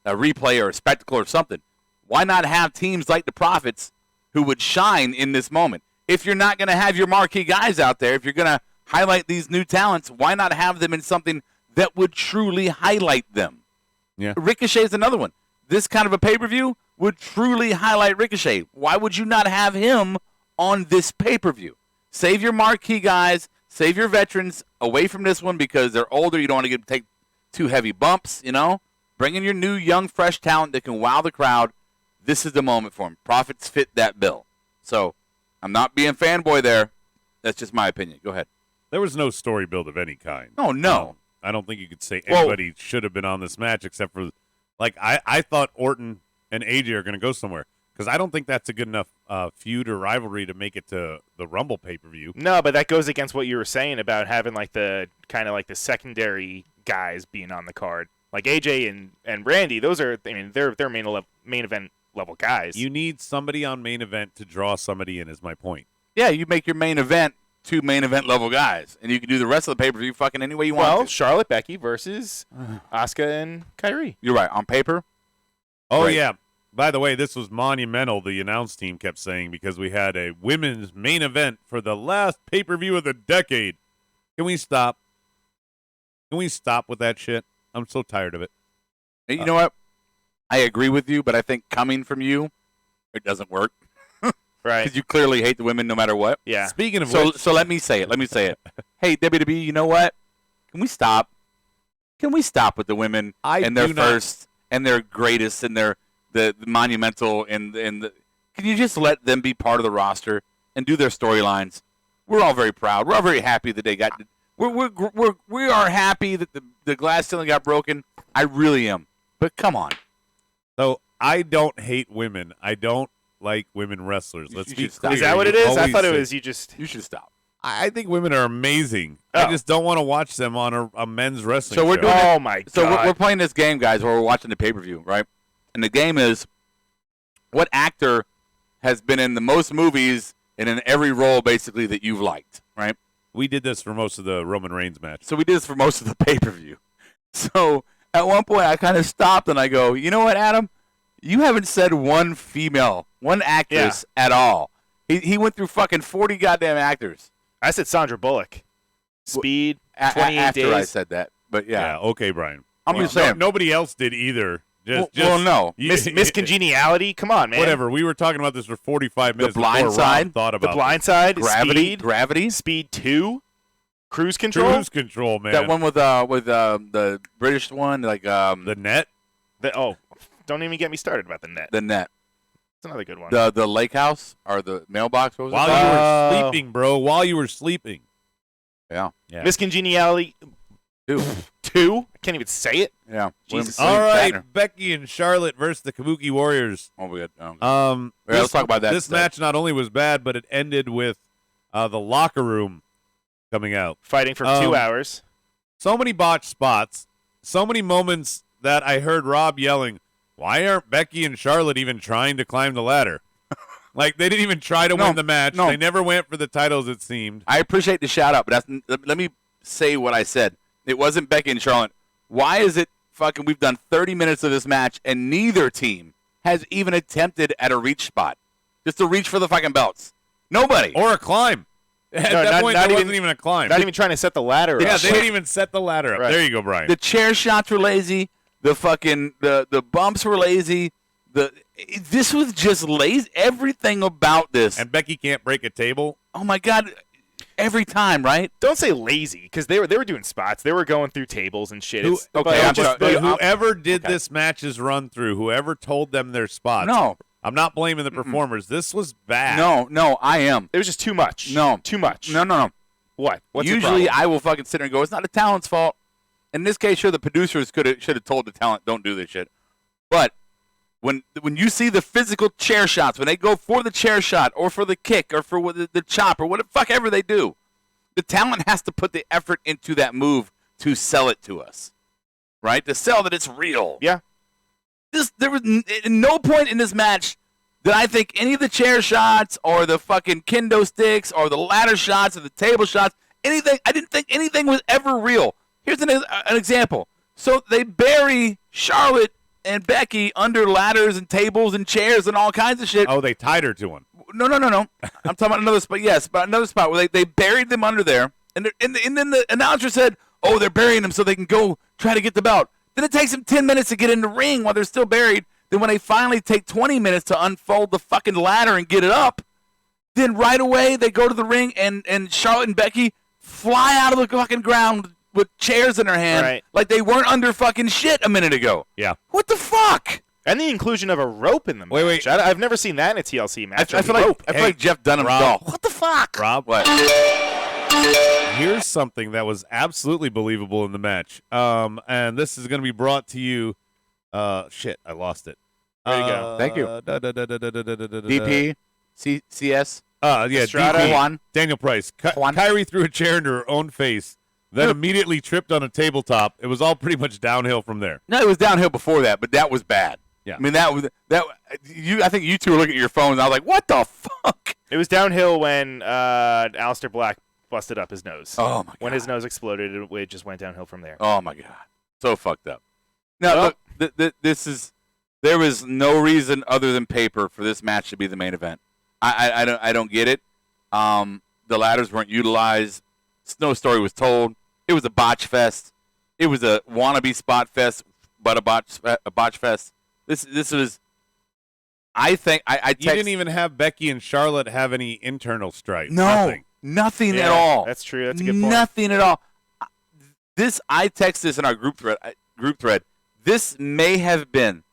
[SPEAKER 2] replay or a spectacle or something. Why not have teams like the Profits who would shine in this moment. If you're not going to have your marquee guys out there, if you're going to highlight these new talents, why not have them in something that would truly highlight them?
[SPEAKER 3] Yeah.
[SPEAKER 2] Ricochet is another one. This kind of a pay-per-view would truly highlight Ricochet. Why would you not have him on this pay-per-view? Save your marquee guys, save your veterans away from this one because they're older. You don't want to take too heavy bumps, Bring in your new, young, fresh talent that can wow the crowd. This is the moment for him. Profits fit that bill. So I'm not being fanboy there. That's just my opinion. Go ahead.
[SPEAKER 3] There was no story build of any kind.
[SPEAKER 2] Oh, no.
[SPEAKER 3] I don't think you could say anybody should have been on this match except for, I thought Orton and AJ are going to go somewhere because I don't think that's a good enough feud or rivalry to make it to the Rumble pay-per-view.
[SPEAKER 1] No, but that goes against what you were saying about having the secondary guys being on the card. Like AJ and Randy, those are, they're main event level guys.
[SPEAKER 3] You need somebody on main event to draw somebody in, is my point.
[SPEAKER 2] Yeah, you make your main event 2 main event level guys, and you can do the rest of the pay-per-view fucking any way you want.
[SPEAKER 1] Well,
[SPEAKER 2] to.
[SPEAKER 1] Charlotte, Becky versus Asuka and Kyrie.
[SPEAKER 2] You're right. On paper.
[SPEAKER 3] Oh,
[SPEAKER 2] right.
[SPEAKER 3] yeah. By the way, this was monumental, the announce team kept saying, because we had a women's main event for the last pay-per-view of the decade. Can we stop? Can we stop with that shit? I'm so tired of it.
[SPEAKER 2] And you know what? I agree with you, but I think coming from you, it doesn't work.
[SPEAKER 1] Right.
[SPEAKER 2] Because you clearly hate the women no matter what.
[SPEAKER 1] Yeah.
[SPEAKER 3] Speaking of
[SPEAKER 2] So,
[SPEAKER 3] which,
[SPEAKER 2] so let me say it. Hey, WWE, you know what? Can we stop? Can we stop with the women and their first and their greatest and their the monumental and the? Can you just let them be part of the roster and do their storylines? We're all very proud. We're all very happy that they got. We are happy that the glass ceiling got broken. I really am. But come on.
[SPEAKER 3] So I don't hate women. I don't like women wrestlers. Let's be clear.
[SPEAKER 1] Is that what it
[SPEAKER 3] You
[SPEAKER 1] is? I
[SPEAKER 3] always
[SPEAKER 1] thought it
[SPEAKER 3] say-
[SPEAKER 1] was you just.
[SPEAKER 2] You should stop.
[SPEAKER 3] I think women are amazing.
[SPEAKER 1] Oh.
[SPEAKER 3] I just don't want to watch them on a men's wrestling
[SPEAKER 2] So we're
[SPEAKER 3] show.
[SPEAKER 2] doing it-
[SPEAKER 1] Oh my god.
[SPEAKER 2] So we're playing this game, guys, where we're watching the pay-per-view, right? And the game is, what actor has been in the most movies and in every role, basically, that you've liked, right?
[SPEAKER 3] We did this for most of the Roman Reigns match.
[SPEAKER 2] So we did this for most of the pay-per-view. So at one point, I kind of stopped and I go, you know what, Adam? You haven't said one female, one actress at all. He went through fucking 40 goddamn actors.
[SPEAKER 1] I said Sandra Bullock. Speed. 28
[SPEAKER 2] after
[SPEAKER 1] days.
[SPEAKER 2] I said that, but yeah.
[SPEAKER 3] Okay, Brian.
[SPEAKER 2] I'm just saying.
[SPEAKER 3] Nobody else did either.
[SPEAKER 2] Well, no.
[SPEAKER 1] Miss Congeniality. Come on, man.
[SPEAKER 3] Whatever. We were talking about this for 45 minutes.
[SPEAKER 2] Blind
[SPEAKER 3] before
[SPEAKER 2] Side.
[SPEAKER 3] Rob thought
[SPEAKER 1] The
[SPEAKER 3] about
[SPEAKER 1] Blind Side.
[SPEAKER 2] Gravity.
[SPEAKER 1] Speed 2. Cruise
[SPEAKER 3] it.
[SPEAKER 1] Control.
[SPEAKER 3] Cruise Control, man.
[SPEAKER 2] That one with the British one, like
[SPEAKER 3] The Net.
[SPEAKER 1] Don't even get me started about the net.
[SPEAKER 2] the net,
[SPEAKER 1] That's another good one.
[SPEAKER 2] the lake house or the mailbox. What was it
[SPEAKER 3] While
[SPEAKER 2] called?
[SPEAKER 3] you were sleeping, bro. While you were sleeping.
[SPEAKER 2] Yeah.
[SPEAKER 1] Miss Congeniality
[SPEAKER 2] 2.
[SPEAKER 1] 2. I can't even say it.
[SPEAKER 2] Yeah.
[SPEAKER 1] Jesus.
[SPEAKER 3] All right,
[SPEAKER 2] Shatner.
[SPEAKER 3] Becky and Charlotte versus the Kabuki Warriors.
[SPEAKER 2] Oh, we had,
[SPEAKER 3] Let's
[SPEAKER 2] talk about that
[SPEAKER 3] This
[SPEAKER 2] instead.
[SPEAKER 3] match not only was bad, but it ended with the locker room coming out.
[SPEAKER 1] Fighting for 2 hours.
[SPEAKER 3] So many botched spots. So many moments that I heard Rob yelling, "Why aren't Becky and Charlotte even trying to climb the ladder?" Like, they didn't even try to win the match.
[SPEAKER 2] no.
[SPEAKER 3] They never went for the titles, it seemed.
[SPEAKER 2] I appreciate the shout out, but let me say what I said. It wasn't Becky and Charlotte. Why is it fucking we've done 30 minutes of this match and neither team has even attempted at a reach spot? Just to reach for the fucking belts. Nobody.
[SPEAKER 3] Or a climb. At
[SPEAKER 1] No,
[SPEAKER 3] that
[SPEAKER 1] not-
[SPEAKER 3] point,
[SPEAKER 1] not
[SPEAKER 3] there
[SPEAKER 1] even-
[SPEAKER 3] wasn't even a climb.
[SPEAKER 1] Not even trying to set the ladder
[SPEAKER 3] yeah,
[SPEAKER 1] up.
[SPEAKER 3] they didn't even set the ladder up.
[SPEAKER 1] Right.
[SPEAKER 3] There you go, Brian.
[SPEAKER 2] The chair shots were lazy. The fucking the bumps were lazy. This was just lazy. Everything about this.
[SPEAKER 3] And Becky can't break a table.
[SPEAKER 2] Oh my god. Every time, right?
[SPEAKER 1] Don't say lazy, because they were doing spots. They were going through tables and shit.
[SPEAKER 3] Who-
[SPEAKER 1] But
[SPEAKER 2] okay,
[SPEAKER 1] it
[SPEAKER 2] I'm
[SPEAKER 1] just-
[SPEAKER 2] sorry.
[SPEAKER 3] But
[SPEAKER 1] but
[SPEAKER 3] whoever did
[SPEAKER 1] okay.
[SPEAKER 3] this match's run through, whoever told them their spots,
[SPEAKER 2] No.
[SPEAKER 3] I'm not blaming the performers. This was bad.
[SPEAKER 2] No, I am.
[SPEAKER 1] It was just too much.
[SPEAKER 2] No.
[SPEAKER 1] Too much.
[SPEAKER 2] No.
[SPEAKER 1] What? What's your
[SPEAKER 2] Usually
[SPEAKER 1] problem?
[SPEAKER 2] I will fucking sit there and go, it's not the talent's fault. In this case, sure, the producers should have told the talent, don't do this shit. But when you see the physical chair shots, when they go for the chair shot or for the kick or for the chop or whatever they do, the talent has to put the effort into that move to sell it to us, right? To sell that it's real.
[SPEAKER 1] Yeah.
[SPEAKER 2] There was no point in this match that I think any of the chair shots or the fucking kendo sticks or the ladder shots or the table shots, anything, I didn't think anything was ever real. Here's an example. So they bury Charlotte and Becky under ladders and tables and chairs and all kinds of shit.
[SPEAKER 3] Oh, they tied her to one.
[SPEAKER 2] No. I'm talking about another spot. Yes, but another spot where they buried them under there, and then the announcer said, "Oh, they're burying them so they can go try to get the belt." Then it takes them 10 minutes to get in the ring while they're still buried. Then when they finally take 20 minutes to unfold the fucking ladder and get it up, then right away they go to the ring and Charlotte and Becky fly out of the fucking ground with chairs in their hand like they weren't under fucking shit a minute ago.
[SPEAKER 3] Yeah.
[SPEAKER 2] What the fuck?
[SPEAKER 1] And the inclusion of a rope in the match.
[SPEAKER 3] Wait.
[SPEAKER 1] I've never seen that in a TLC match.
[SPEAKER 2] I feel like Jeff Dunham's doll. What the fuck?
[SPEAKER 3] Rob,
[SPEAKER 2] what?
[SPEAKER 3] Here's something that was absolutely believable in the match. And this is going to be brought to you. Shit, I lost it.
[SPEAKER 1] There you go.
[SPEAKER 2] Thank you. DP, CS.
[SPEAKER 3] Yeah,
[SPEAKER 1] Estrada.
[SPEAKER 3] DP.
[SPEAKER 2] Juan.
[SPEAKER 3] Daniel Price.
[SPEAKER 2] Juan.
[SPEAKER 3] Kyrie threw a chair into her own face, then immediately tripped on a tabletop. It was all pretty much downhill from there.
[SPEAKER 2] No, it was downhill before that, but that was bad.
[SPEAKER 3] Yeah.
[SPEAKER 2] I mean, I think you two were looking at your phones, and I was like, what the fuck?
[SPEAKER 1] It was downhill when Aleister Black busted up his nose.
[SPEAKER 2] Oh, my God.
[SPEAKER 1] When his nose exploded, it just went downhill from there.
[SPEAKER 2] Oh, my God. So fucked up. Now, look, there was no reason other than paper for this match to be the main event. I don't get it. The ladders weren't utilized. No story was told. It was a botch fest. It was a wannabe spot fest, but a botch fest. This was. I think I
[SPEAKER 3] You didn't even have Becky and Charlotte have any internal strife.
[SPEAKER 2] No, nothing at all.
[SPEAKER 1] That's true. That's a good point.
[SPEAKER 2] Nothing at all. I text this in our group thread. This may have been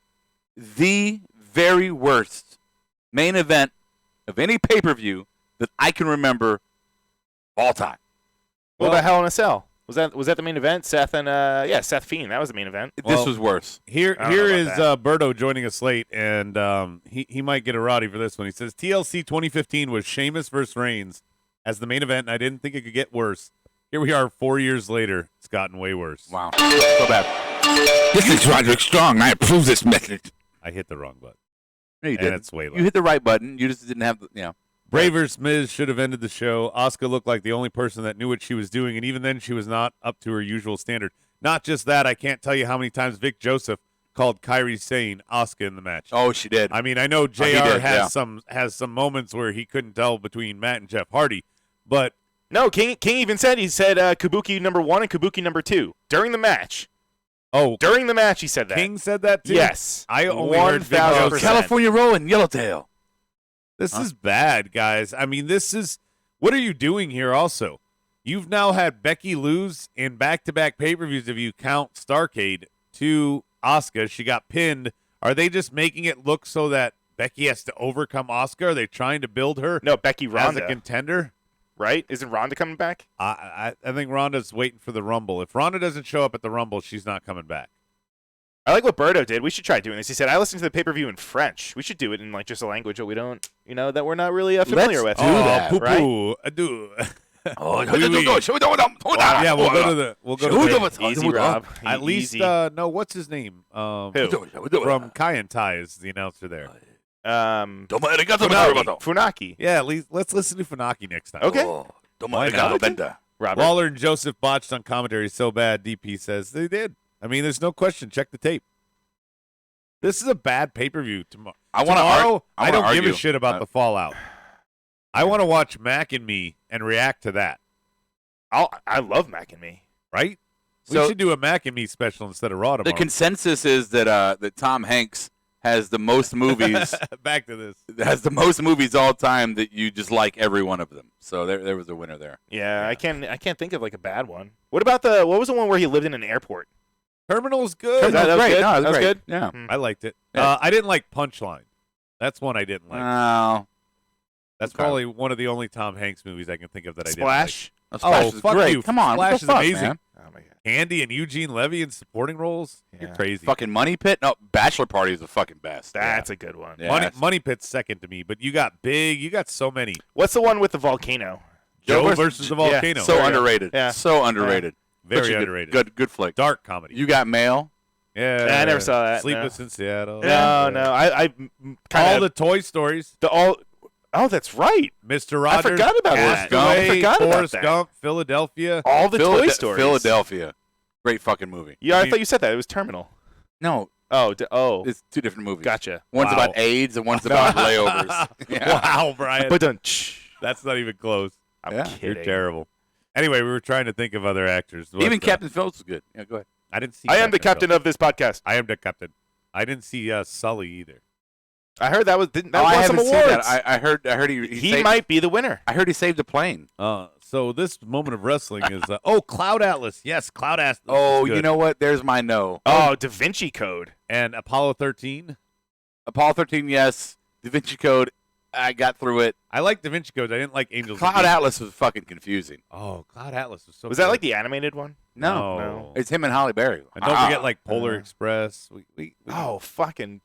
[SPEAKER 2] the very worst main event of any pay-per-view that I can remember all time.
[SPEAKER 1] What about Hell in a Cell? Was that the main event? Seth and Seth Fiend. That was the main event.
[SPEAKER 2] This was worse.
[SPEAKER 3] Here
[SPEAKER 1] I don't know
[SPEAKER 3] is
[SPEAKER 1] about
[SPEAKER 3] Berto joining us late, and he might get a rowdy for this one. He says TLC 2015 was Sheamus versus Reigns as the main event, and I didn't think it could get worse. Here we are 4 years later. It's gotten way worse.
[SPEAKER 2] Wow. So bad.
[SPEAKER 4] This is Roderick Strong. I approve this message.
[SPEAKER 3] I hit the wrong button.
[SPEAKER 2] No, you
[SPEAKER 3] And
[SPEAKER 2] didn't.
[SPEAKER 3] it's way left.
[SPEAKER 2] You hit the right button. You just didn't have the.
[SPEAKER 3] Bray vs. Miz should have ended the show. Asuka looked like the only person that knew what she was doing, and even then she was not up to her usual standard. Not just that, I can't tell you how many times Vic Joseph called Kairi Sane Asuka in the match.
[SPEAKER 2] Oh, she did.
[SPEAKER 3] I mean, I know JR
[SPEAKER 2] did,
[SPEAKER 3] has some moments where he couldn't tell between Matt and Jeff Hardy, but
[SPEAKER 1] No, King even said Kabuki number 1 and Kabuki number 2 during the match. During the match he said that.
[SPEAKER 3] King said that too?
[SPEAKER 1] Yes.
[SPEAKER 3] I only heard Vic
[SPEAKER 1] 1000%.
[SPEAKER 3] Joseph.
[SPEAKER 2] California Rolling, Yellowtail.
[SPEAKER 3] This is bad, guys. I mean, what are you doing here also? You've now had Becky lose in back-to-back pay-per-views if you count Starrcade to Asuka. She got pinned. Are they just making it look so that Becky has to overcome Asuka? Are they trying to build her
[SPEAKER 1] No, Becky
[SPEAKER 3] as
[SPEAKER 1] Ronda.
[SPEAKER 3] a contender?
[SPEAKER 1] Right? Isn't Ronda coming back?
[SPEAKER 3] I think Ronda's waiting for the Rumble. If Ronda doesn't show up at the Rumble, she's not coming back.
[SPEAKER 1] I like what Berto did. We should try doing this. He said, I listened to the pay-per-view in French. We should do it in just a language that we don't, that we're not really familiar with.
[SPEAKER 2] do that,
[SPEAKER 3] poo-poo, adieu.
[SPEAKER 2] Oh,
[SPEAKER 3] Yeah, we'll go to the
[SPEAKER 1] Easy, Rob.
[SPEAKER 3] At least,
[SPEAKER 1] Easy.
[SPEAKER 3] no, what's his name? From Kai and Tai is the announcer there.
[SPEAKER 1] Funaki.
[SPEAKER 3] Yeah, at least let's listen to Funaki next time.
[SPEAKER 1] Okay.
[SPEAKER 3] Why not?
[SPEAKER 1] Robert.
[SPEAKER 3] Waller and Joseph botched on commentary so bad, DP says they did. I mean, there's no question. Check the tape. This is a bad pay-per-view tomorrow. I don't give a shit about the fallout. I want to watch Mac and Me and react to that.
[SPEAKER 1] I love Mac and Me.
[SPEAKER 3] Right?
[SPEAKER 2] So-
[SPEAKER 3] We should do a Mac and Me special instead of Raw
[SPEAKER 2] The
[SPEAKER 3] tomorrow.
[SPEAKER 2] consensus is that Tom Hanks has the most movies.
[SPEAKER 3] Back to this.
[SPEAKER 2] Has the most movies all time that you just like every one of them. So there was a winner there.
[SPEAKER 1] Yeah, I can't think of a bad one. What was the one where he lived in an airport?
[SPEAKER 3] Terminal's good.
[SPEAKER 1] That was
[SPEAKER 2] great.
[SPEAKER 1] good.
[SPEAKER 2] No,
[SPEAKER 1] That was
[SPEAKER 2] great.
[SPEAKER 1] good.
[SPEAKER 2] Yeah.
[SPEAKER 3] I liked it.
[SPEAKER 2] Yeah.
[SPEAKER 3] I didn't like Punchline. That's one I didn't like.
[SPEAKER 2] Oh,
[SPEAKER 3] That's
[SPEAKER 2] okay.
[SPEAKER 3] probably one of the only Tom Hanks movies I can think of that I
[SPEAKER 1] Splash.
[SPEAKER 2] Splash
[SPEAKER 3] Oh,
[SPEAKER 2] is
[SPEAKER 3] fuck
[SPEAKER 2] great.
[SPEAKER 3] you.
[SPEAKER 2] Come on,
[SPEAKER 3] Splash
[SPEAKER 2] what the
[SPEAKER 3] is
[SPEAKER 2] fuck,
[SPEAKER 3] amazing.
[SPEAKER 2] man?
[SPEAKER 1] Oh my god.
[SPEAKER 3] didn't like. Andy and Eugene Levy in supporting roles.
[SPEAKER 1] Yeah.
[SPEAKER 3] You're crazy.
[SPEAKER 2] Fucking Money Pit. No, Bachelor Party is the fucking best.
[SPEAKER 1] That's a good one.
[SPEAKER 2] Yeah.
[SPEAKER 3] Money Pit's second to me, but you got big. You got so many.
[SPEAKER 1] What's the one with the volcano?
[SPEAKER 3] Joe versus the volcano.
[SPEAKER 2] So
[SPEAKER 1] There you go.
[SPEAKER 2] underrated.
[SPEAKER 1] Yeah.
[SPEAKER 2] So underrated.
[SPEAKER 3] Very
[SPEAKER 2] Such a
[SPEAKER 3] underrated.
[SPEAKER 2] Good flick.
[SPEAKER 3] Dark comedy.
[SPEAKER 2] You Got Mail.
[SPEAKER 3] Yeah.
[SPEAKER 1] I never saw that,
[SPEAKER 3] Sleepless in Seattle.
[SPEAKER 1] No. I
[SPEAKER 3] All
[SPEAKER 1] kind
[SPEAKER 3] the
[SPEAKER 1] of
[SPEAKER 3] Toy Stories.
[SPEAKER 1] Oh, that's right.
[SPEAKER 3] Mr. Rogers.
[SPEAKER 1] forgot about
[SPEAKER 3] Castaway,
[SPEAKER 1] Gump. I forgot about
[SPEAKER 3] Forrest
[SPEAKER 1] that.
[SPEAKER 3] Gump. Philadelphia.
[SPEAKER 1] All the Toy Stories.
[SPEAKER 2] Philadelphia. Great fucking movie.
[SPEAKER 1] Yeah, I
[SPEAKER 3] mean-
[SPEAKER 1] thought you said that. It was Terminal.
[SPEAKER 2] No.
[SPEAKER 1] Oh.
[SPEAKER 2] It's two different movies.
[SPEAKER 1] Gotcha.
[SPEAKER 2] One's
[SPEAKER 3] Wow.
[SPEAKER 2] about AIDS and one's about layovers. Yeah.
[SPEAKER 3] Wow, Brian.
[SPEAKER 1] But don't.
[SPEAKER 3] That's not even close.
[SPEAKER 1] I'm
[SPEAKER 2] Yeah.
[SPEAKER 1] kidding.
[SPEAKER 3] You're terrible. Anyway, we were trying to think of other actors.
[SPEAKER 2] Even Captain Phillips was good. Yeah, go ahead.
[SPEAKER 3] I didn't see.
[SPEAKER 1] I am the captain
[SPEAKER 3] Phillips.
[SPEAKER 1] of this podcast.
[SPEAKER 3] I am the captain. I didn't see Sully either.
[SPEAKER 1] I heard that won
[SPEAKER 2] I
[SPEAKER 1] some
[SPEAKER 2] haven't seen
[SPEAKER 1] awards.
[SPEAKER 2] that. I heard he
[SPEAKER 1] he
[SPEAKER 2] saved,
[SPEAKER 1] might be the winner.
[SPEAKER 2] I heard he saved a plane.
[SPEAKER 3] So this moment of wrestling is Cloud Atlas. Yes, Cloud Atlas.
[SPEAKER 2] Oh,
[SPEAKER 3] is good.
[SPEAKER 2] you know what? There's my no.
[SPEAKER 1] Oh, Da Vinci Code.
[SPEAKER 3] And Apollo 13.
[SPEAKER 2] Apollo 13, yes. Da Vinci Code, I got through it.
[SPEAKER 3] I like Da Vinci Code. I didn't like Angels.
[SPEAKER 2] Cloud Atlas was fucking confusing.
[SPEAKER 3] Oh, Cloud Atlas was so.
[SPEAKER 1] Was that
[SPEAKER 3] good.
[SPEAKER 1] like the animated one?
[SPEAKER 3] No.
[SPEAKER 2] It's him and Holly Berry.
[SPEAKER 3] And don't forget like Polar Express. We
[SPEAKER 1] Oh, fucking.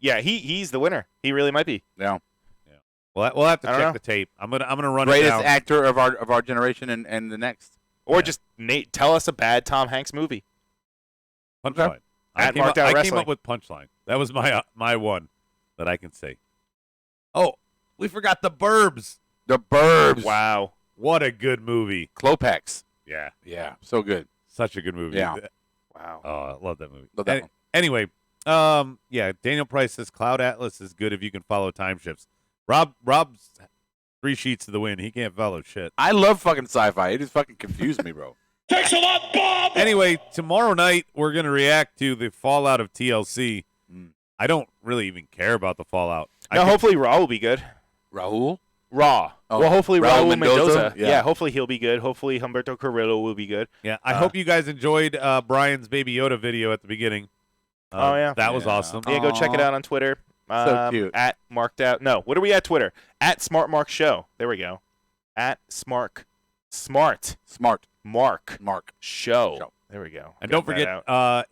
[SPEAKER 1] Yeah, he's the winner. He really might be.
[SPEAKER 2] Yeah.
[SPEAKER 3] we'll have to
[SPEAKER 1] I don't
[SPEAKER 3] check
[SPEAKER 1] know.
[SPEAKER 3] the tape. I'm gonna run it
[SPEAKER 2] Greatest
[SPEAKER 3] down.
[SPEAKER 2] actor of our generation and the next.
[SPEAKER 1] Or
[SPEAKER 3] Yeah.
[SPEAKER 1] just Nate, tell us a bad Tom Hanks movie.
[SPEAKER 3] Punchline.
[SPEAKER 1] At
[SPEAKER 3] I
[SPEAKER 1] Markedout
[SPEAKER 3] came
[SPEAKER 1] Wrestling.
[SPEAKER 3] up with Punchline. That was my one that I can say. Oh, we forgot The Burbs.
[SPEAKER 2] The Burbs.
[SPEAKER 1] Wow.
[SPEAKER 3] What a good movie.
[SPEAKER 2] Klopex.
[SPEAKER 3] Yeah,
[SPEAKER 2] Yeah, so good.
[SPEAKER 3] such a good movie.
[SPEAKER 2] Yeah.
[SPEAKER 1] Wow.
[SPEAKER 3] Oh, I love that movie.
[SPEAKER 2] Love that one.
[SPEAKER 3] Anyway, yeah, Daniel Price says Cloud Atlas is good if you can follow time shifts. Rob's 3 sheets to the win. He can't follow shit.
[SPEAKER 2] I love fucking sci-fi. It just fucking confused me, bro.
[SPEAKER 4] Thanks a lot, Bob!
[SPEAKER 3] Anyway, tomorrow night we're gonna react to the fallout of TLC. I don't really even care about the fallout.
[SPEAKER 1] No, hopefully Raw will be good.
[SPEAKER 2] Raul?
[SPEAKER 1] Raw.
[SPEAKER 2] Oh,
[SPEAKER 1] Well, hopefully
[SPEAKER 2] Raul
[SPEAKER 1] Raul Mendoza.
[SPEAKER 2] Yeah.
[SPEAKER 1] Yeah, hopefully he'll be good. Hopefully Humberto Carrillo will be good.
[SPEAKER 3] Yeah, I hope you guys enjoyed Brian's Baby Yoda video at the beginning.
[SPEAKER 1] Oh, yeah.
[SPEAKER 3] That was
[SPEAKER 2] Yeah.
[SPEAKER 3] awesome.
[SPEAKER 1] Yeah, go check it out on Twitter.
[SPEAKER 2] So cute.
[SPEAKER 1] At Marked Out. No, what are we at Twitter? At Smart Mark Show. There we go. At Smart
[SPEAKER 2] Smart.
[SPEAKER 1] Mark
[SPEAKER 2] Mark.
[SPEAKER 1] Show. There we go.
[SPEAKER 3] And
[SPEAKER 1] Got
[SPEAKER 3] don't
[SPEAKER 1] that
[SPEAKER 3] forget,
[SPEAKER 1] out.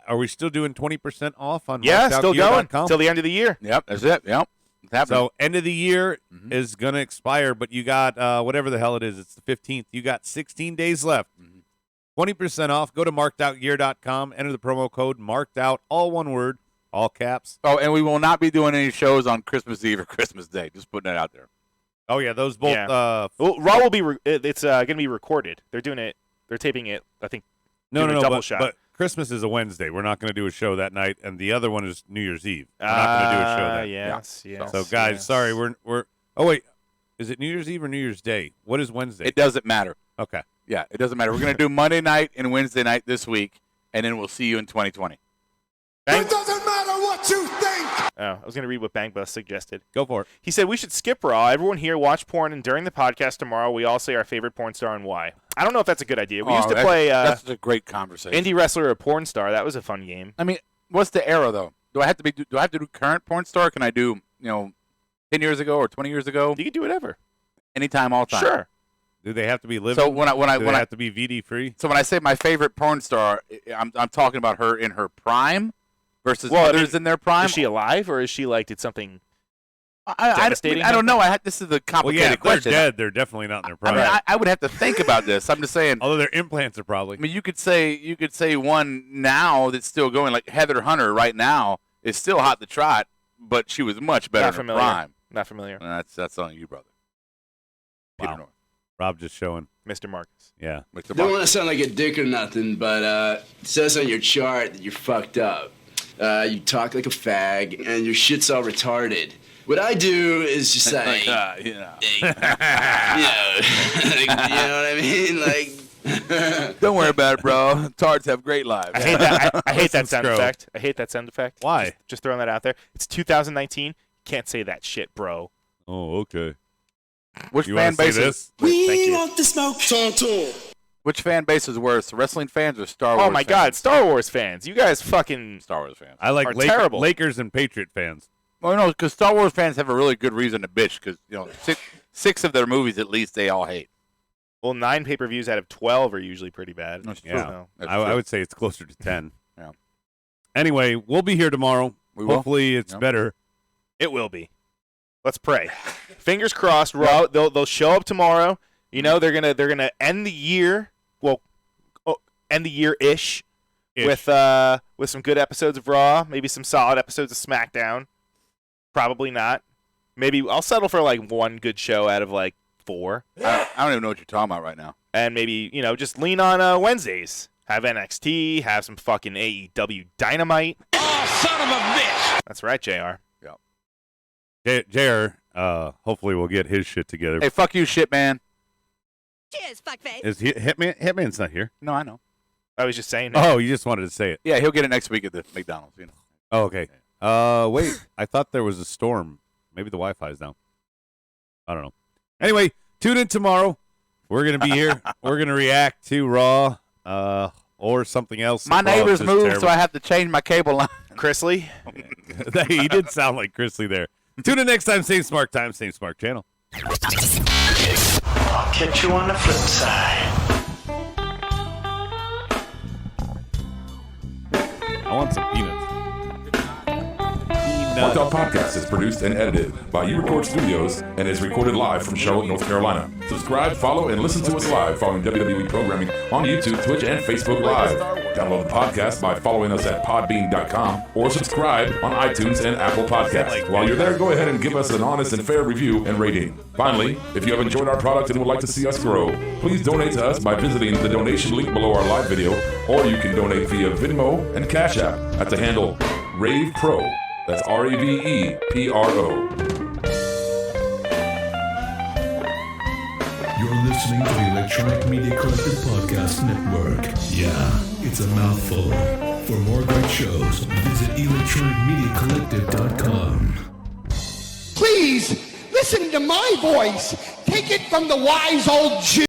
[SPEAKER 3] are we still doing 20% off on
[SPEAKER 1] Yeah, still going
[SPEAKER 3] markedoutgear.com?
[SPEAKER 1] till the end of the year.
[SPEAKER 2] Yep, that's it. Yep. It's happening.
[SPEAKER 3] So end of the year
[SPEAKER 2] Mhm.
[SPEAKER 3] is going to expire, but you got whatever the hell it is. It's the 15th. You got 16 days left.
[SPEAKER 2] Mhm.
[SPEAKER 3] 20% off. Go to markedoutgear.com. Enter the promo code marked out, all one word, all caps.
[SPEAKER 2] Oh, and we will not be doing any shows on Christmas Eve or Christmas Day. Just putting that out there.
[SPEAKER 3] Oh yeah, those both.
[SPEAKER 1] Yeah. Well, Raw will be. It's going to be recorded. They're doing it. They're taping it. I think.
[SPEAKER 3] No,
[SPEAKER 1] doing a double
[SPEAKER 3] but,
[SPEAKER 1] shot.
[SPEAKER 3] but Christmas is a Wednesday. We're not going to do a show that night, and the other one is New Year's Eve. We're not going to do a show then.
[SPEAKER 1] Yes.
[SPEAKER 3] So guys,
[SPEAKER 1] yes.
[SPEAKER 3] sorry, we're. Oh wait, is it New Year's Eve or New Year's Day? What is Wednesday?
[SPEAKER 2] It doesn't matter.
[SPEAKER 3] Okay.
[SPEAKER 2] Yeah, it doesn't matter. We're going to do Monday night and Wednesday night this week, and then we'll see you in 2020.
[SPEAKER 5] It doesn't matter what you think.
[SPEAKER 1] Oh, I was going to read what Bang Bus suggested.
[SPEAKER 3] Go for it.
[SPEAKER 1] He said we should skip Raw. Everyone here watch porn, and during the podcast tomorrow, we all say our favorite porn star and why. I don't know if that's a good idea. We used to play
[SPEAKER 2] That's a great conversation.
[SPEAKER 1] indie wrestler or porn star. That was a fun game.
[SPEAKER 2] I mean, what's the era though? Do I have to do current porn star? Or can I do 10 years ago or 20 years ago?
[SPEAKER 1] You can do whatever.
[SPEAKER 2] Anytime, all time.
[SPEAKER 1] Sure.
[SPEAKER 3] Do they have to be living?
[SPEAKER 2] So when
[SPEAKER 3] Do they
[SPEAKER 2] I
[SPEAKER 3] have to be VD free?
[SPEAKER 2] so when I say my favorite porn star, I'm talking about her in her prime versus
[SPEAKER 1] Well, I
[SPEAKER 2] others
[SPEAKER 1] mean,
[SPEAKER 2] in their prime.
[SPEAKER 1] Is she alive, or is she like did something?
[SPEAKER 2] I
[SPEAKER 1] devastating
[SPEAKER 2] don't know. This is the
[SPEAKER 3] Well,
[SPEAKER 2] complicated
[SPEAKER 3] yeah, if they're
[SPEAKER 2] question.
[SPEAKER 3] dead. They're definitely not in their
[SPEAKER 2] I
[SPEAKER 3] prime.
[SPEAKER 2] mean, I would have to think about this. I'm just saying.
[SPEAKER 3] Although their implants are probably.
[SPEAKER 2] I mean, you could say one now that's still going, like Heather Hunter right now is still hot to trot, but she was much better
[SPEAKER 1] Not
[SPEAKER 2] in her
[SPEAKER 1] familiar.
[SPEAKER 2] prime.
[SPEAKER 1] Not familiar.
[SPEAKER 2] And that's on you, brother. Peter
[SPEAKER 3] Wow.
[SPEAKER 2] North.
[SPEAKER 3] Rob just showing.
[SPEAKER 1] Mr. Marcus.
[SPEAKER 3] Yeah.
[SPEAKER 2] Mr.
[SPEAKER 6] Don't
[SPEAKER 2] Mark.
[SPEAKER 6] want to sound like a dick or nothing, but it says on your chart that you're fucked up. You talk like a fag, and your shit's all retarded. What I do is just like,
[SPEAKER 2] Yeah.
[SPEAKER 6] you know, you know what I mean? Like,
[SPEAKER 2] Don't worry about it, bro. Tards have great lives.
[SPEAKER 1] I hate that. I hate that
[SPEAKER 3] Listen,
[SPEAKER 1] sound
[SPEAKER 3] Scro.
[SPEAKER 1] effect. I hate that sound effect.
[SPEAKER 3] Why?
[SPEAKER 1] Just throwing that out there. It's 2019. Can't say that shit, bro.
[SPEAKER 3] Oh, okay.
[SPEAKER 2] Which
[SPEAKER 3] You
[SPEAKER 2] fan
[SPEAKER 3] want to
[SPEAKER 2] base
[SPEAKER 3] see
[SPEAKER 2] is
[SPEAKER 3] this?
[SPEAKER 1] Thank you.
[SPEAKER 5] want the smoke. Talk to him.
[SPEAKER 2] which fan base is worse, wrestling fans or Star Wars?
[SPEAKER 1] Oh my
[SPEAKER 2] fans?
[SPEAKER 1] God, Star Wars fans. You guys fucking.
[SPEAKER 2] Star Wars fans.
[SPEAKER 3] I like
[SPEAKER 1] Are terrible.
[SPEAKER 3] Lakers and Patriot fans.
[SPEAKER 2] Well, no, because Star Wars fans have a really good reason to bitch because six of their movies at least they all hate.
[SPEAKER 1] Well, 9 pay-per-views out of 12 are usually pretty bad.
[SPEAKER 2] That's true.
[SPEAKER 3] Yeah.
[SPEAKER 1] So,
[SPEAKER 2] That's
[SPEAKER 3] I
[SPEAKER 2] true.
[SPEAKER 3] would say it's closer to 10.
[SPEAKER 2] Yeah.
[SPEAKER 3] Anyway, we'll be here tomorrow.
[SPEAKER 2] We will.
[SPEAKER 3] Hopefully it's
[SPEAKER 2] Yep.
[SPEAKER 3] better.
[SPEAKER 1] it will be. Let's pray. Fingers crossed. Raw. They'll show up tomorrow. You know they're gonna end the year. Well, end the year ish. With some good episodes of Raw, maybe some solid episodes of SmackDown. Probably not. Maybe I'll settle for like one good show out of like 4,
[SPEAKER 2] I don't even know what you're talking about right now.
[SPEAKER 1] and maybe just lean on Wednesdays. Have NXT, have some fucking AEW Dynamite.
[SPEAKER 4] Oh, son of a bitch!
[SPEAKER 1] That's right, JR.
[SPEAKER 3] JR, hopefully we'll get his shit together.
[SPEAKER 2] Hey, fuck you, shit man.
[SPEAKER 7] Cheers, fuckface.
[SPEAKER 3] Is Hitman? Hitman's not here.
[SPEAKER 2] No, I know.
[SPEAKER 1] I was just saying.
[SPEAKER 3] Oh, you just wanted to say it.
[SPEAKER 2] Yeah, he'll get it next week at the McDonald's. You know.
[SPEAKER 3] Oh, okay. Wait. I thought there was a storm. Maybe the Wi-Fi's down. I don't know. Anyway, tune in tomorrow. We're gonna be here. We're gonna react to Raw, or something else.
[SPEAKER 2] My neighbors moved, so I have to change my cable line.
[SPEAKER 1] Chrisley.
[SPEAKER 3] He did sound like Chrisley there. Tune in next time. Same smart time. Same smart channel.
[SPEAKER 8] I'll catch you on the flip side.
[SPEAKER 3] I want some peanuts.
[SPEAKER 9] Marked Out Podcast is produced and edited by eRecord Studios and is recorded live from Charlotte, North Carolina. Subscribe, follow, and listen to us live following WWE programming on YouTube, Twitch, and Facebook Live. Download the podcast by following us at podbean.com or subscribe on iTunes and Apple Podcasts. While you're there, go ahead and give us an honest and fair review and rating. Finally, if you have enjoyed our product and would like to see us grow, please donate to us by visiting the donation link below our live video, or you can donate via Venmo and Cash App at the handle Ravepro. That's RAVEPRO.
[SPEAKER 10] You're listening to the Electronic Media Collective Podcast Network. Yeah, it's a mouthful. For more great shows, visit electronicmediacollective.com.
[SPEAKER 5] Please listen to my voice. Take it from the wise old Jew.